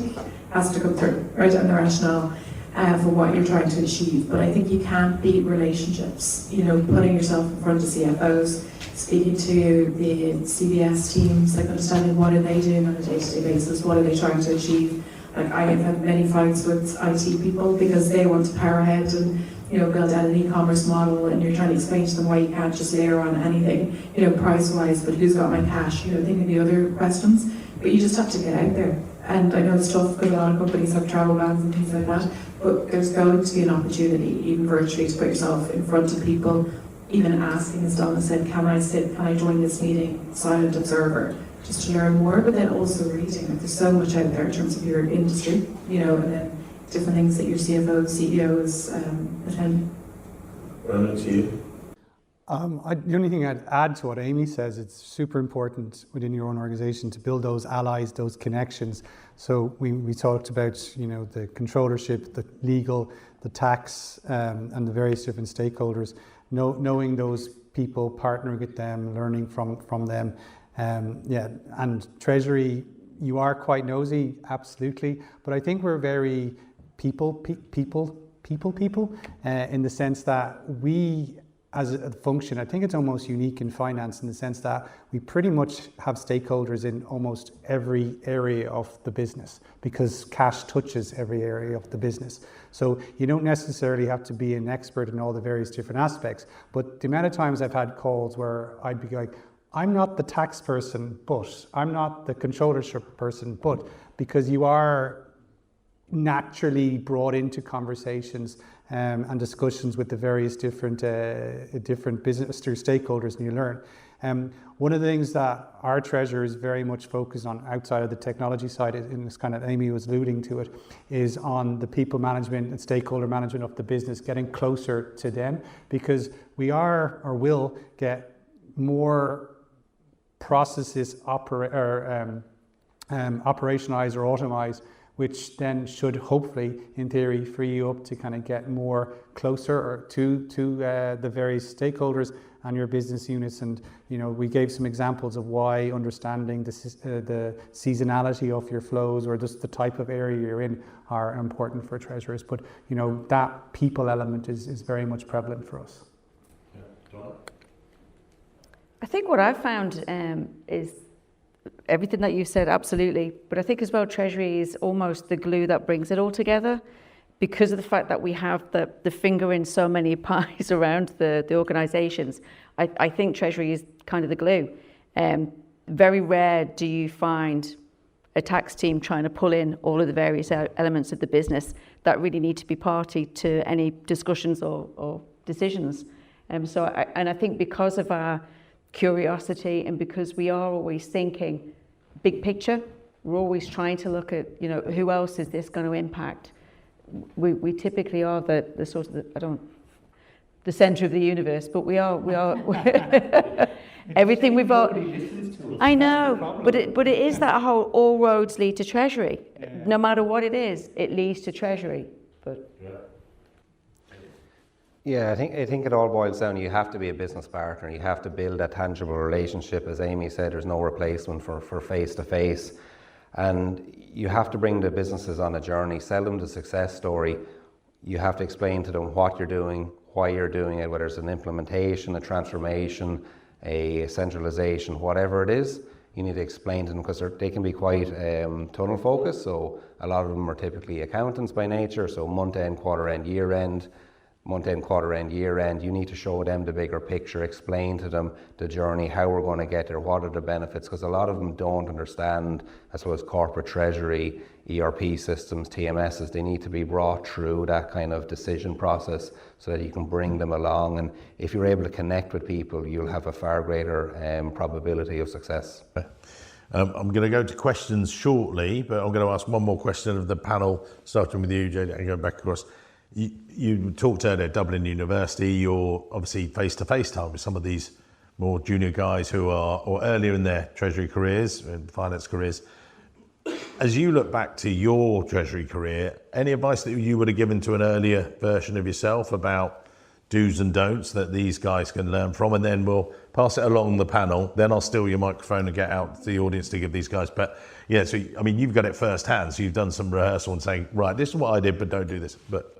has to come through, right? And the rationale for what you're trying to achieve. But I think you can't beat relationships. Putting yourself in front of CFOs, speaking to the CBS teams, like understanding what are they doing on a day-to-day basis, what are they trying to achieve. Like, I have had many fights with IT people because they want to power ahead and build out an e-commerce model, and you're trying to explain to them why you can't just layer on anything, price-wise, but who's got my cash, thinking the other questions. But you just have to get out there. And I know it's tough because a lot of companies have travel bans and things like that, but there's going to be an opportunity, even virtually, to put yourself in front of people, even asking, as Donna said, can I join this meeting, silent observer, just to learn more, but then also reading. Like, there's so much out there in terms of your industry, and then different things that your CFOs, CEOs attend. Ronan, to you. The only thing I'd add to what Amy says, it's super important within your own organization to build those allies, those connections. So we talked about, the controllership, the legal, the tax, and the various different stakeholders. Knowing those people, partnering with them, learning from them. And Treasury, you are quite nosy, absolutely. But I think we're very people, in the sense that we, as a function, I think it's almost unique in finance in the sense that we pretty much have stakeholders in almost every area of the business, because cash touches every area of the business. So you don't necessarily have to be an expert in all the various different aspects, but the amount of times I've had calls where I'd be like, I'm not the tax person, but I'm not the controllership person, but, because you are naturally brought into conversations and discussions with the various different business or stakeholders, and you learn. One of the things that our treasurer is very much focused on outside of the technology side, and it's kind of Amy was alluding to it, is on the people management and stakeholder management of the business, getting closer to them, because we are or will get more processes operationalized or automized, which then should hopefully, in theory, free you up to kind of get more closer or to the various stakeholders and your business units. And we gave some examples of why understanding the seasonality of your flows or just the type of area you're in are important for treasurers. But that people element is very much prevalent for us. I think what I've found is everything that you said, absolutely. But I think as well, Treasury is almost the glue that brings it all together, because of the fact that we have the finger in so many pies around the organisations. I think Treasury is kind of the glue. Very rare do you find a tax team trying to pull in all of the various elements of the business that really need to be party to any discussions or decisions. And I think because of our curiosity and because we are always thinking big picture, we're always trying to look at, who else is this going to impact? We typically are the sort of the centre of the universe, but we are everything we've got. I know, but it is that whole all roads lead to Treasury. No matter what it is, it leads to Treasury. But yeah, I think it all boils down. You have to be a business partner. You have to build a tangible relationship. As Amy said, there's no replacement for face-to-face. And you have to bring the businesses on a journey, sell them the success story. You have to explain to them what you're doing, why you're doing it, whether it's an implementation, a transformation, a centralization, whatever it is. You need to explain to them, because they can be quite tunnel focused. So a lot of them are typically accountants by nature. So month-end, quarter-end, year-end. Month-end, quarter-end, year-end, you need to show them the bigger picture, explain to them the journey, how we're going to get there, what are the benefits, because a lot of them don't understand, I suppose, corporate treasury, ERP systems, TMSs. They need to be brought through that kind of decision process so that you can bring them along. And if you're able to connect with people, you'll have a far greater probability of success. I'm going to go to questions shortly, but I'm going to ask one more question of the panel, starting with you, Jade, and going back across. You talked earlier at Dublin University. You're obviously face-to-face time with some of these more junior guys who are or earlier in their treasury careers and finance careers. As you look back to your treasury career, any advice that you would have given to an earlier version of yourself about do's and don'ts that these guys can learn from? And then we'll pass it along the panel. Then I'll steal your microphone and get out to the audience to give these guys. But yeah, so I mean, you've got it firsthand. So you've done some rehearsal and saying, right, this is what I did, but don't do this. But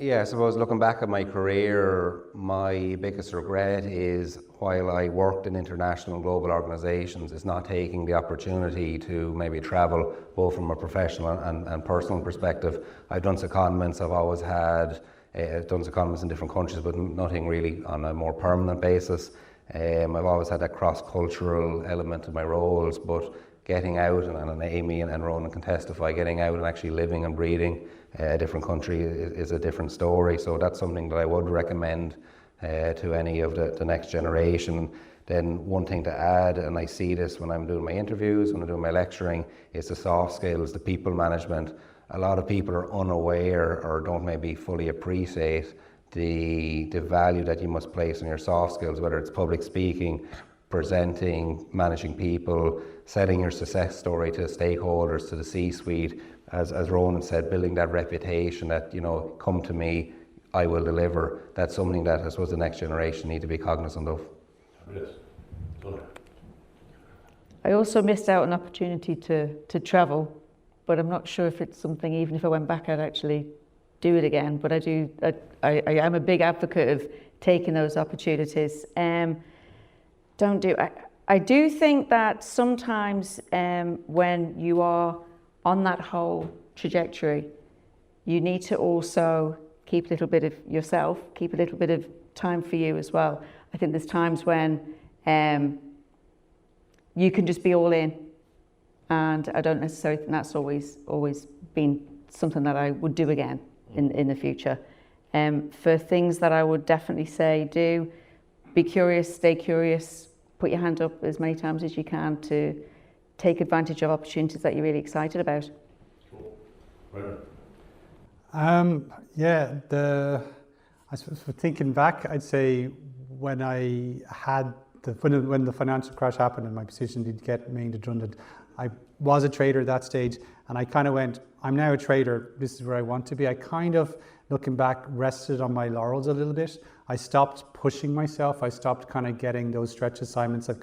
yeah, I suppose looking back at my career, my biggest regret is while I worked in international and global organisations, is not taking the opportunity to maybe travel, both from a professional and personal perspective. I've done secondments, I've always had, done secondments in different countries, but nothing really on a more permanent basis. I've always had that cross-cultural element to my roles, but getting out, and Amy and Ronan can testify, getting out and actually living and breathing a different country is a different story. So that's something that I would recommend to any of the next generation. Then one thing to add, and I see this when I'm doing my interviews, when I'm doing my lecturing, is the soft skills, the people management. A lot of people are unaware or don't maybe fully appreciate the value that you must place on your soft skills, whether it's public speaking, presenting, managing people, selling your success story to stakeholders, to the C-suite. As Ronan said, building that reputation that, come to me, I will deliver. That's something that I suppose the next generation need to be cognizant of. yes. I also missed out on an opportunity to travel, but I'm not sure if it's something, even if I went back, I'd actually do it again. But I am a big advocate of taking those opportunities. I do think that sometimes when you are on that whole trajectory, you need to also keep a little bit of yourself, keep a little bit of time for you as well. I think there's times when you can just be all in, and I don't necessarily think that's always been something that I would do again in the future. For things that I would definitely say, do be curious, stay curious, put your hand up as many times as you can to take advantage of opportunities that you're really excited about. I suppose for thinking back, I'd say when I had when the financial crash happened and my position did get made redundant, I was a trader at that stage, and I kind of went, I'm now a trader, this is where I want to be. I kind of, looking back, rested on my laurels a little bit. I stopped pushing myself. I stopped kind of getting those stretch assignments. I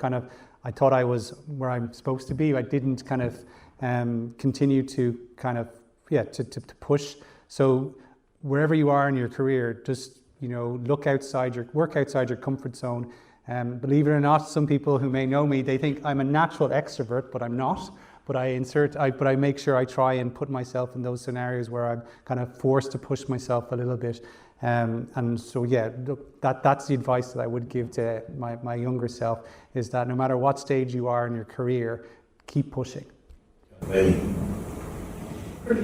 thought I was where I'm supposed to be. I didn't kind of continue to kind of, to push. So wherever you are in your career, just, work outside your comfort zone. Believe it or not, some people who may know me, they think I'm a natural extrovert, but I'm not. But I make sure I try and put myself in those scenarios where I'm kind of forced to push myself a little bit. And so, look, that's the advice that I would give to my younger self, is that no matter what stage you are in your career, keep pushing. Pretty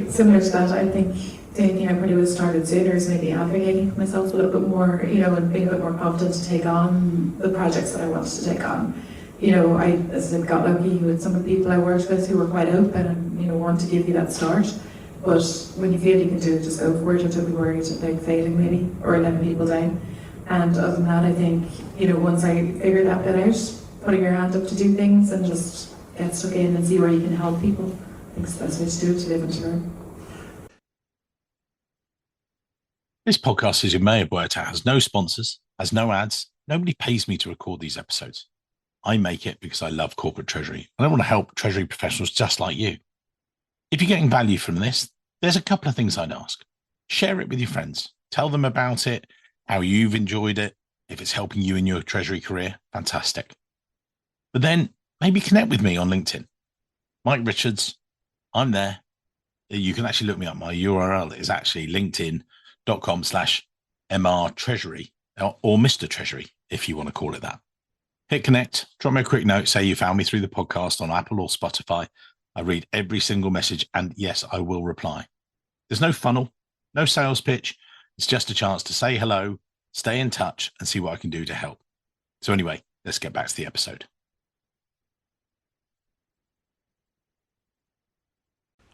similar to that, I think the only thing I probably would have started sooner is maybe advocating for myself a little bit more, and being a bit more confident to take on the projects that I wanted to take on. I got lucky with some of the people I worked with who were quite open and, want to give you that start. But when you feel you can do it, just go for it. Don't be worried about failing maybe, or letting people down. And other than that, I think, once I figured that bit out, putting your hand up to do things and just get stuck in and see where you can help people, I think it's the best way to do it, to live and to learn. This podcast, as you may have worked out, has no sponsors, has no ads. Nobody pays me to record these episodes. I make it because I love corporate treasury, and I want to help treasury professionals just like you. If you're getting value from this, there's a couple of things I'd ask. Share it with your friends. Tell them about it, how you've enjoyed it. If it's helping you in your treasury career, fantastic. But then maybe connect with me on LinkedIn. Mike Richards, I'm there. You can actually look me up. My URL is actually linkedin.com/MR Treasury or Mr. Treasury, if you want to call it that. Hit connect, drop me a quick note, say you found me through the podcast on Apple or Spotify. I read every single message, and yes, I will reply. There's no funnel, no sales pitch. It's just a chance to say hello, stay in touch, and see what I can do to help. So anyway, let's get back to the episode.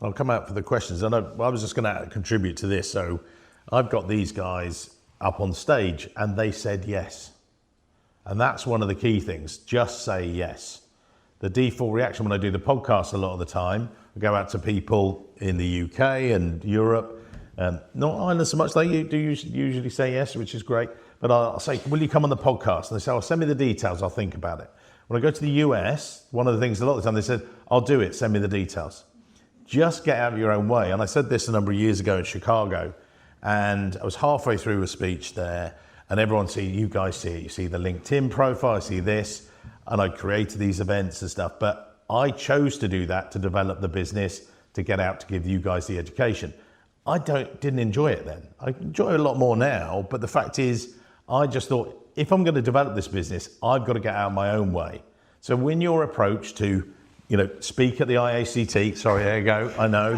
I'll come out for the questions. I was just going to contribute to this. So I've got these guys up on stage, and they said yes. And that's one of the key things. Just say yes. The default reaction when I do the podcast a lot of the time, I go out to people in the UK and Europe, not Ireland so much. They do usually say yes, which is great. But I'll say, will you come on the podcast? And they say, oh, send me the details. I'll think about it. When I go to the US, one of the things a lot of the time they said, I'll do it. Send me the details. Just get out of your own way. And I said this a number of years ago in Chicago, and I was halfway through a speech there. And you guys see it. You see the LinkedIn profile, you see this, and I created these events and stuff. But I chose to do that to develop the business, to get out to give you guys the education. I didn't enjoy it then. I enjoy it a lot more now. But the fact is, I just thought, if I'm going to develop this business, I've got to get out of my own way. So when your approach to, speak at the IACT, sorry, there you go. I know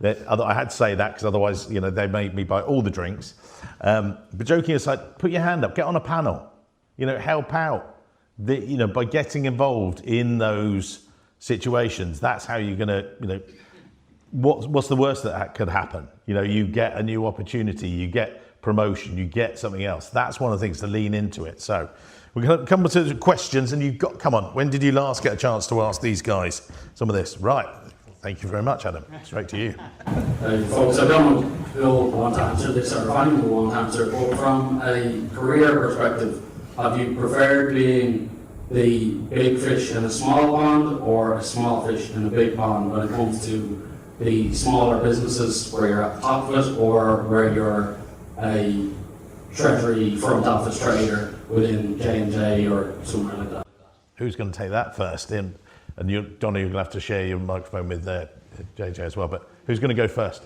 that I had to say that because otherwise, they made me buy all the drinks. But joking aside, put your hand up, get on a panel, help out. By getting involved in those situations, that's how you're going to, what's the worst that could happen? You get a new opportunity, you get promotion, you get something else. That's one of the things to lean into it. So we're going to come to the questions, and come on, when did you last get a chance to ask these guys some of this? Right. Thank you very much, Adam. Straight to you. Folks, I don't know who want to answer this or if anyone will want to answer it, but from a career perspective, have you preferred being the big fish in a small pond or a small fish in a big pond when it comes to the smaller businesses where you're at the top of it, or where you're a treasury front office trader within J&J or somewhere like that? Who's going to take that first? And Donna, you're going to have to share your microphone with JJ as well, but who's going to go first?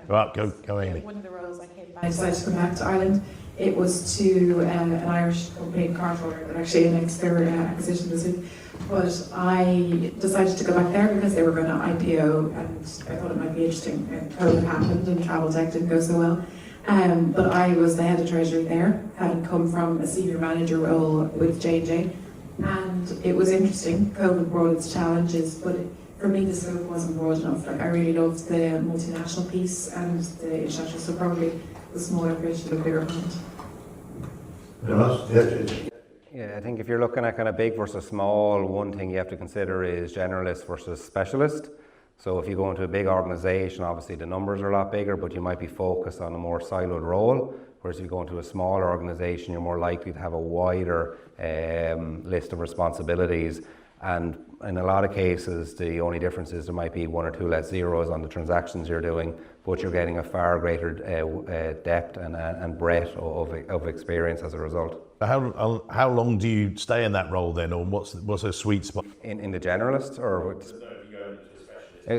Right, go Amy. One of the roles I came back, I decided to come back to Ireland. It was to an Irish company, Cardholder, that actually announced their acquisition this week. But I decided to go back there because they were going to IPO, and I thought it might be interesting. COVID happened and travel tech didn't go so well. But I was the head of Treasury there, having come from a senior manager role with J&J. And it was interesting. COVID brought its challenges, but for me the scope wasn't broad enough. I really loved the multinational piece and the international, so probably the smaller fish in a bigger pond. Yeah, I think if you're looking at kind of big versus small, one thing you have to consider is generalist versus specialist. So if you go into a big organisation, obviously the numbers are a lot bigger, but you might be focused on a more siloed role. Whereas if you go into a smaller organisation, you're more likely to have a wider list of responsibilities. And in a lot of cases, the only difference is there might be 1 or 2 less zeros on the transactions you're doing, but you're getting a far greater depth and breadth of experience as a result. How long do you stay in that role then, or what's a sweet spot? In the generalist, or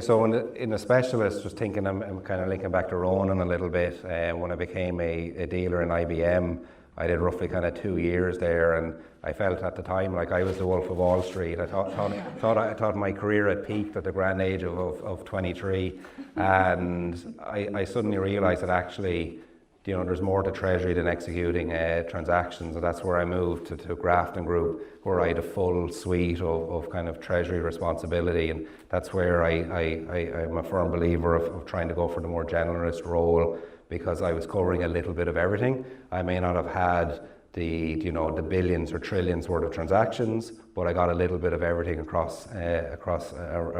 so in the specialist, just thinking, I'm kind of linking back to Ronan a little bit. When I became a dealer in IBM, I did roughly kind of 2 years there, and I felt at the time like I was the Wolf of Wall Street. I thought my career had peaked at the grand age of 23, and I suddenly realised that actually, you know, there's more to Treasury than executing transactions, and that's where I moved to Grafton Group, where I had a full suite of kind of Treasury responsibility, and that's where I'm a firm believer of trying to go for the more generalist role, because I was covering a little bit of everything. I may not have had the billions or trillions worth of transactions, but I got a little bit of everything across a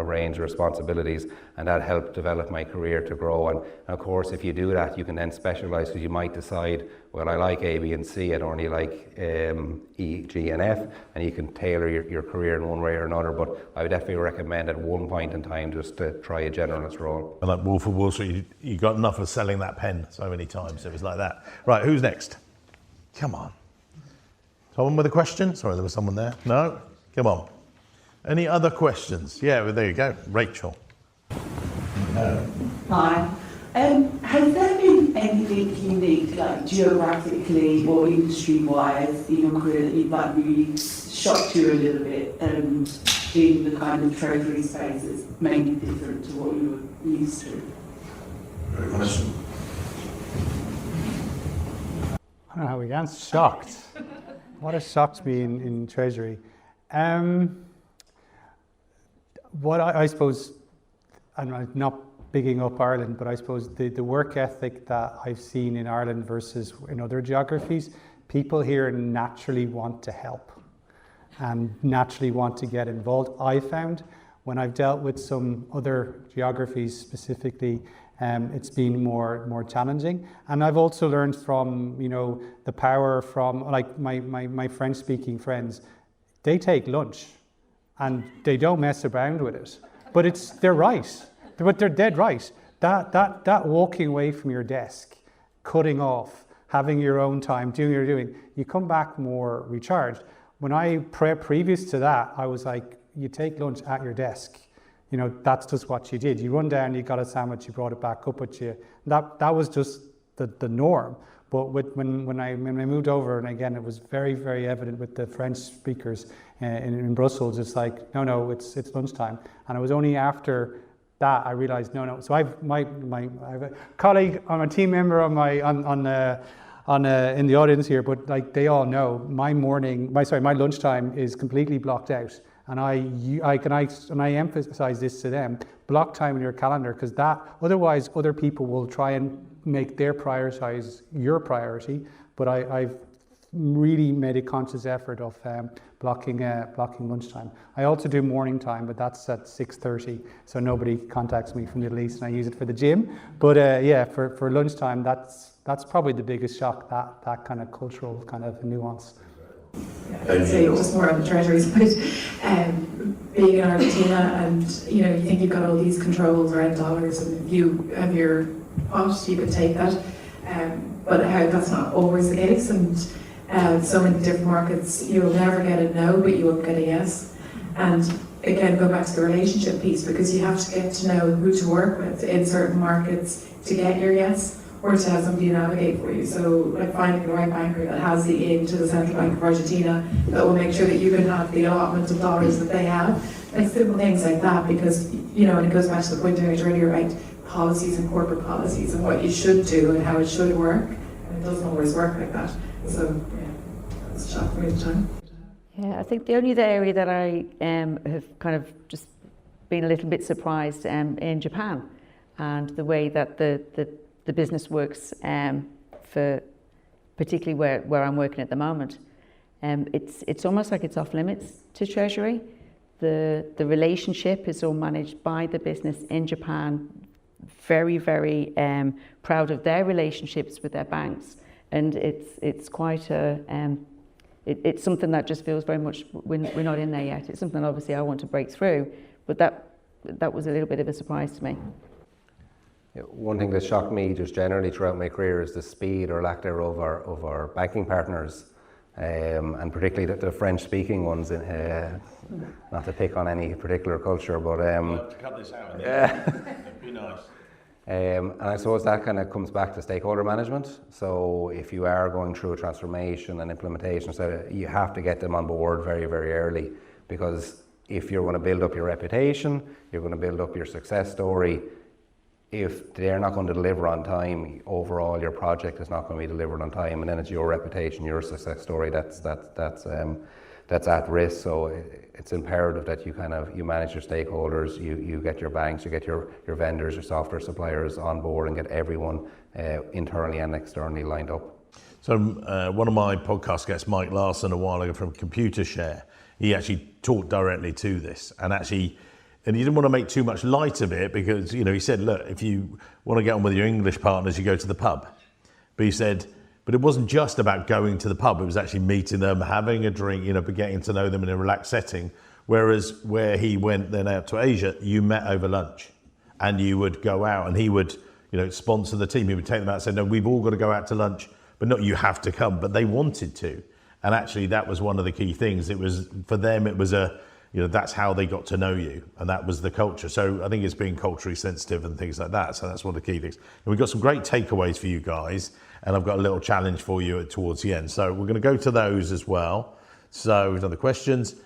range of responsibilities, and that helped develop my career to grow. And of course, if you do that, you can then specialise, because you might decide, well, I like A, B, and C, I don't really like E, G, and F, and you can tailor your career in one way or another. But I would definitely recommend at one point in time just to try a generalist role. And like Wolf of Wall Street, you got enough of selling that pen so many times. It was like that. Right, who's next? Come on. Someone with a question? Sorry, there was someone there. No? Come on. Any other questions? Yeah, well, there you go. Rachel. No. Hi. Has there been anything unique, like geographically or industry-wise, in your career that like really shocked you a little bit in the kind of Treasury spaces, mainly different to what you were used to? Great question. I don't know how we answer. Shocked. What has shocked me in Treasury? What I suppose, I'm not bigging up Ireland, but I suppose the work ethic that I've seen in Ireland versus in other geographies, people here naturally want to help and naturally want to get involved. I found when I've dealt with some other geographies specifically, it's been more challenging. And I've also learned from, the power from, like my French-speaking friends, they take lunch and they don't mess around with it. But they're right. But they're dead right. That walking away from your desk, cutting off, having your own time, doing what you're doing, you come back more recharged. When previous to that, I was like, you take lunch at your desk. That's just what you did. You run down, you got a sandwich, you brought it back up with you. That was just the norm. But when I moved over, and again, it was very, very evident with the French speakers in Brussels, it's like, no, it's lunchtime. And it was only after that I realized, no. So I have a colleague, I'm a team member in the audience here, but like they all know, my lunchtime is completely blocked out. And I emphasize this to them: block time in your calendar, because otherwise other people will try and make their prioritize your priority. But I've really made a conscious effort of blocking lunchtime. I also do morning time, but that's at 6:30, so nobody contacts me from the Middle East, and I use it for the gym. But for lunchtime, that's probably the biggest shock, that kind of cultural kind of nuance. Yeah, I'd say just more on the Treasury side. Being in Argentina, and you think you've got all these controls around dollars, and you have your pot, you could take that. But that's not always the case, and so many different markets, you'll never get a no, but you will get a yes. And again, go back to the relationship piece, because you have to get to know who to work with in certain markets to get your yes, or to have somebody navigate for you. So like finding the right banker that has the in to the Central Bank of Argentina, that will make sure that you can have the allotment of dollars that they have. Like simple things like that, because, and it goes back to the point I made earlier about policies and corporate policies and what you should do and how it should work. And it doesn't always work like that. So that's a shock for me at the time. Yeah, I think the only other area that I have kind of just been a little bit surprised in Japan, and the way that the business works for particularly where I'm working at the moment. It's almost like it's off limits to Treasury. The relationship is all managed by the business in Japan, very, very proud of their relationships with their banks. And it's quite it's something that just feels very much, we're not in there yet. It's something obviously I want to break through, but that was a little bit of a surprise to me. One thing that shocked me just generally throughout my career is the speed or lack thereof of our banking partners, and particularly the French-speaking ones. Not to pick on any particular culture, but We'll have to cut this out. It'd be nice. And I suppose that kind of comes back to stakeholder management. So if you are going through a transformation and implementation, so you have to get them on board very, very early, because if you're going to build up your reputation, you're going to build up your success story. If they're not going to deliver on time, overall your project is not going to be delivered on time, and then it's your reputation, your success story that's at risk. So it's imperative that you manage your stakeholders, you get your banks, you get your vendors, your software suppliers on board, and get everyone internally and externally lined up. So one of my podcast guests, Mike Larson, a while ago from ComputerShare, he actually talked directly to this, and he didn't want to make too much light of it, because he said, look, if you want to get on with your English partners, you go to the pub. But he said, but it wasn't just about going to the pub, it was actually meeting them, having a drink, but getting to know them in a relaxed setting. Whereas where he went then out to Asia, you met over lunch and you would go out, and he would, sponsor the team. He would take them out and say, no, we've all got to go out to lunch, but not you have to come, but they wanted to. And actually that was one of the key things. It was, for them, it was that's how they got to know you, and that was the culture. So I think it's being culturally sensitive and things like that. So that's one of the key things. And we've got some great takeaways for you guys, and I've got a little challenge for you towards the end. So we're going to go to those as well. So we've done the questions.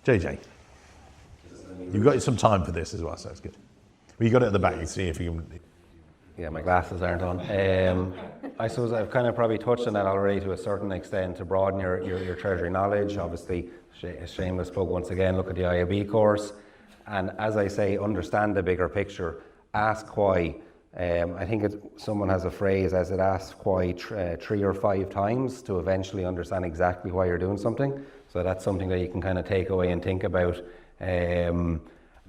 JJ, you've got some time for this as well, so that's good. Well, you got it at the back. You see if you can. Yeah, my glasses aren't on. I suppose I've kind of probably touched on that already to a certain extent, to broaden your Treasury knowledge. Obviously, shameless plug once again, look at the IAB course. And as I say, understand the bigger picture. Ask why. I think someone has a phrase as it asks why 3 or 5 times to eventually understand exactly why you're doing something. So that's something that you can kind of take away and think about.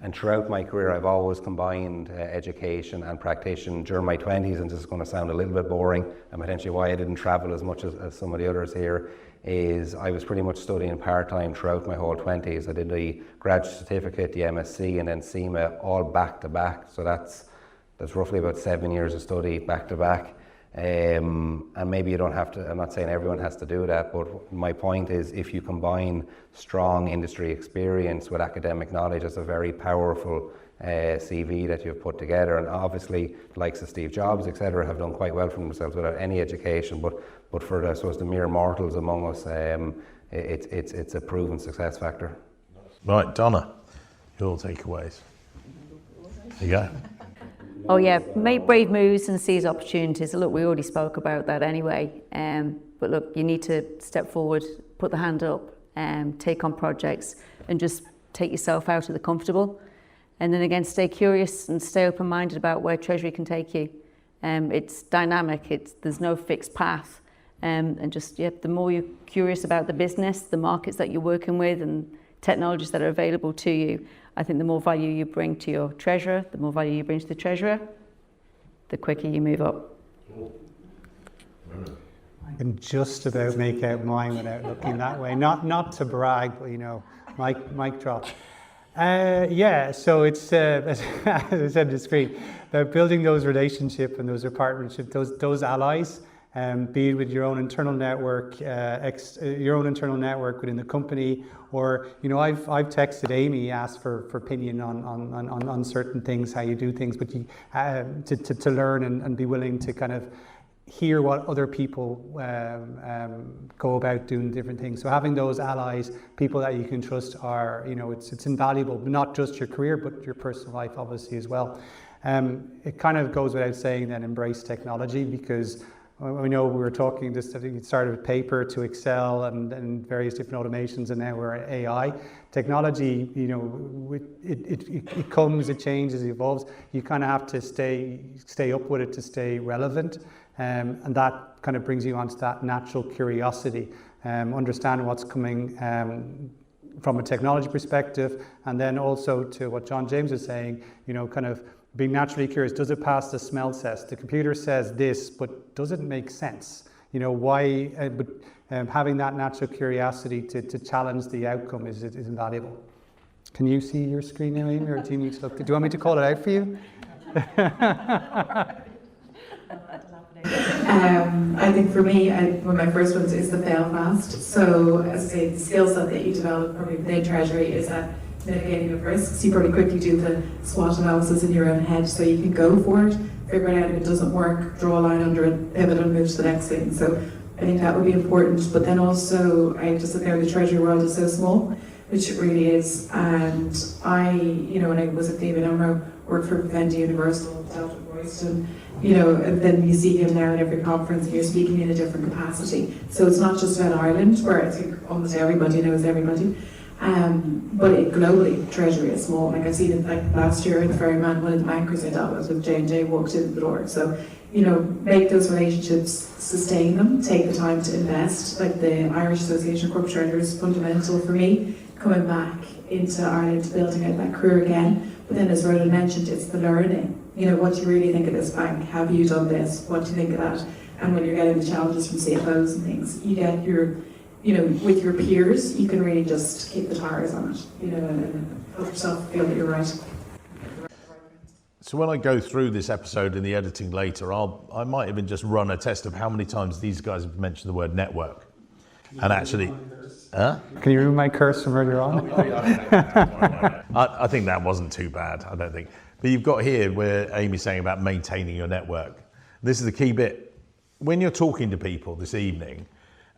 And throughout my career, I've always combined education and practitioner. During my 20s, and this is going to sound a little bit boring, and potentially why I didn't travel as much as some of the others here, is I was pretty much studying part-time throughout my whole 20s. I did the graduate certificate, the MSc, and then CIMA all back-to-back. So that's roughly about 7 years of study back-to-back. And maybe you don't have to, I'm not saying everyone has to do that, but my point is, if you combine strong industry experience with academic knowledge, it's a very powerful CV that you've put together. And obviously the likes of Steve Jobs, etc., have done quite well for themselves without any education, but for the mere mortals among us, it's a proven success factor. Right, Donna, your takeaways. There you go. Oh yeah, make brave moves and seize opportunities. Look, we already spoke about that anyway. But look, you need to step forward, put the hand up, take on projects, and just take yourself out of the comfortable. And then again, stay curious and stay open-minded about where Treasury can take you. It's dynamic. There's no fixed path. And just the more you're curious about the business, the markets that you're working with, and technologies that are available to you, I think the more value you bring to your treasurer, the more value you bring to the treasurer, the quicker you move up. I can just about make out mine without looking that way. Not to brag, but mic drop. So it's as I said in the screen, about building those relationships and those partnerships, those allies. Be it with your own internal network, within the company, or I've texted Amy, asked for opinion on certain things, how you do things, but to learn and be willing to kind of hear what other people go about doing different things. So having those allies, people that you can trust, are it's invaluable, not just your career but your personal life obviously as well. It kind of goes without saying then, embrace technology, because we know we were talking this, I think it started with paper to Excel and various different automations, and now we're at AI. Technology, it comes, it changes, it evolves. You kind of have to stay up with it to stay relevant, and that kind of brings you onto that natural curiosity. understand what's coming from a technology perspective, and then also to what John James is saying, kind of being naturally curious. Does it pass the smell test? The computer says this, but does it make sense? Why? But having that natural curiosity to challenge the outcome is invaluable. Can you see your screen now, Amy, or do you need to look? Do you want me to call it out for you? I think for me, one of my first ones is the fail fast. So, as I say, the skill set that you develop probably within Treasury is that mitigating of risks. You probably quickly do the SWOT analysis in your own head, so you can go for it, figure it out. If it doesn't work, draw a line under it, pivot and move to the next thing. So I think that would be important. But then also, I just think the Treasury world is so small, which it really is. And I, when I was at David Amro, worked for Vivendi Universal, dealt with Royston, and then you see him now at every conference and you're speaking in a different capacity. So it's not just about Ireland, where I think almost everybody knows everybody. But globally, Treasury is small. Like I've seen it, like last year in Ferryman, one of the bankers I dealt with J&J walked in the door. So, make those relationships, sustain them, take the time to invest. Like the Irish Association of Corporate Treasurers is fundamental for me, coming back into Ireland, building out that career again. But then, as Rhoda mentioned, it's the learning. What do you really think of this bank? Have you done this? What do you think of that? And when you're getting the challenges from CFOs and things, you get your, with your peers, you can really just keep the tires on it, and help yourself feel that you're right. So when I go through this episode in the editing later, I might even just run a test of how many times these guys have mentioned the word network. And actually, Can you remove my curse from earlier on? I think that wasn't too bad, I don't think. But you've got here where Amy's saying about maintaining your network. This is the key bit. When you're talking to people this evening,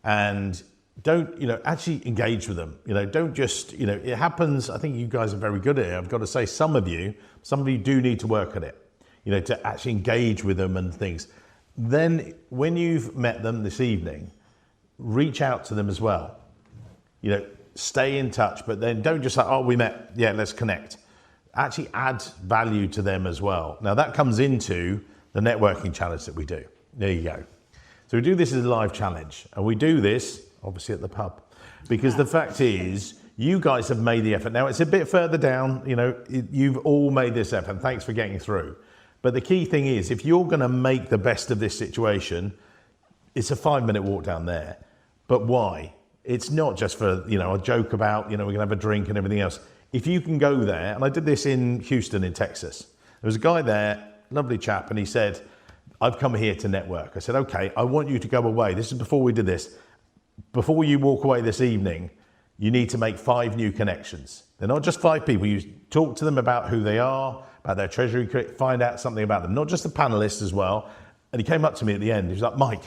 and don't, actually engage with them. Don't just, it happens. I think you guys are very good at it. I've got to say, some of you do need to work at it, to actually engage with them and things. Then when you've met them this evening, reach out to them as well. Stay in touch, but then don't just say, oh, we met, yeah, let's connect. Actually add value to them as well. Now that comes into the networking challenge that we do. There you go. So we do this as a live challenge, and we do this obviously at the pub, because the fact is you guys have made the effort. Now it's a bit further down, you've all made this effort. Thanks for getting through. But the key thing is, if you're going to make the best of this situation, it's a 5-minute walk down there. But why? It's not just for, a joke about, we're going to have a drink and everything else. If you can go there, and I did this in Houston in Texas. There was a guy there, lovely chap, and he said, I've come here to network. I said, okay, I want you to go away. This is before we did this. Before you walk away this evening, you need to make 5 new connections. They're not just 5 people. You talk to them about who they are, about their treasury, find out something about them, not just the panelists as well. And he came up to me at the end. He was like, Mike,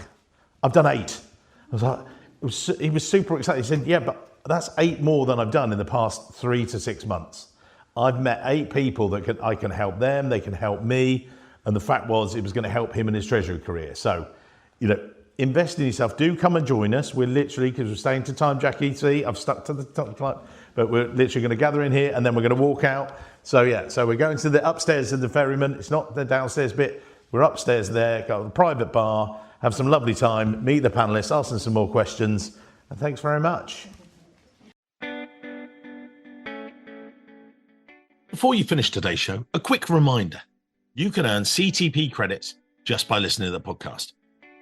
I've done 8. I was like, he was super excited. He said, yeah, but that's 8 more than I've done in the past 3 to 6 months. I've met 8 people that I can help them, they can help me. And the fact was, it was going to help him in his treasury career. So, invest in yourself. Do come and join us. We're literally, because we're staying to time, Jackie, see, I've stuck to the time, but we're literally going to gather in here and then we're going to walk out. So yeah, so we're going to the upstairs of the Ferryman. It's not the downstairs bit. We're upstairs there, got a private bar, have some lovely time, meet the panelists, ask them some more questions. And thanks very much. Before you finish today's show, a quick reminder. You can earn CTP credits just by listening to the podcast.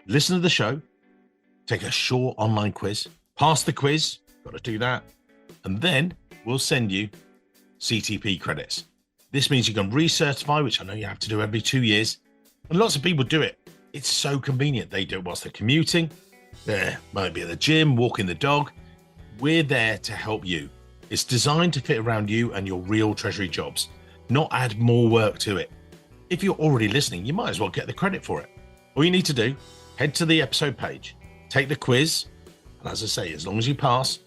Listen to the show, take a short online quiz, pass the quiz, got to do that, and then we'll send you CTP credits. This means you can recertify, which I know you have to do every 2 years, and lots of people do it. It's so convenient. They do it whilst they're commuting, they might be at the gym, walking the dog. We're there to help you. It's designed to fit around you and your real treasury jobs, not add more work to it. If you're already listening, you might as well get the credit for it. All you need to do, head to the episode page, take the quiz, and as I say, as long as you pass,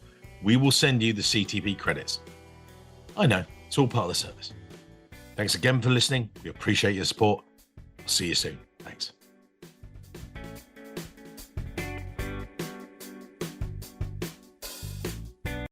we will send you the CTP credits. I know, it's all part of the service. Thanks again for listening. We appreciate your support. I'll see you soon. Thanks.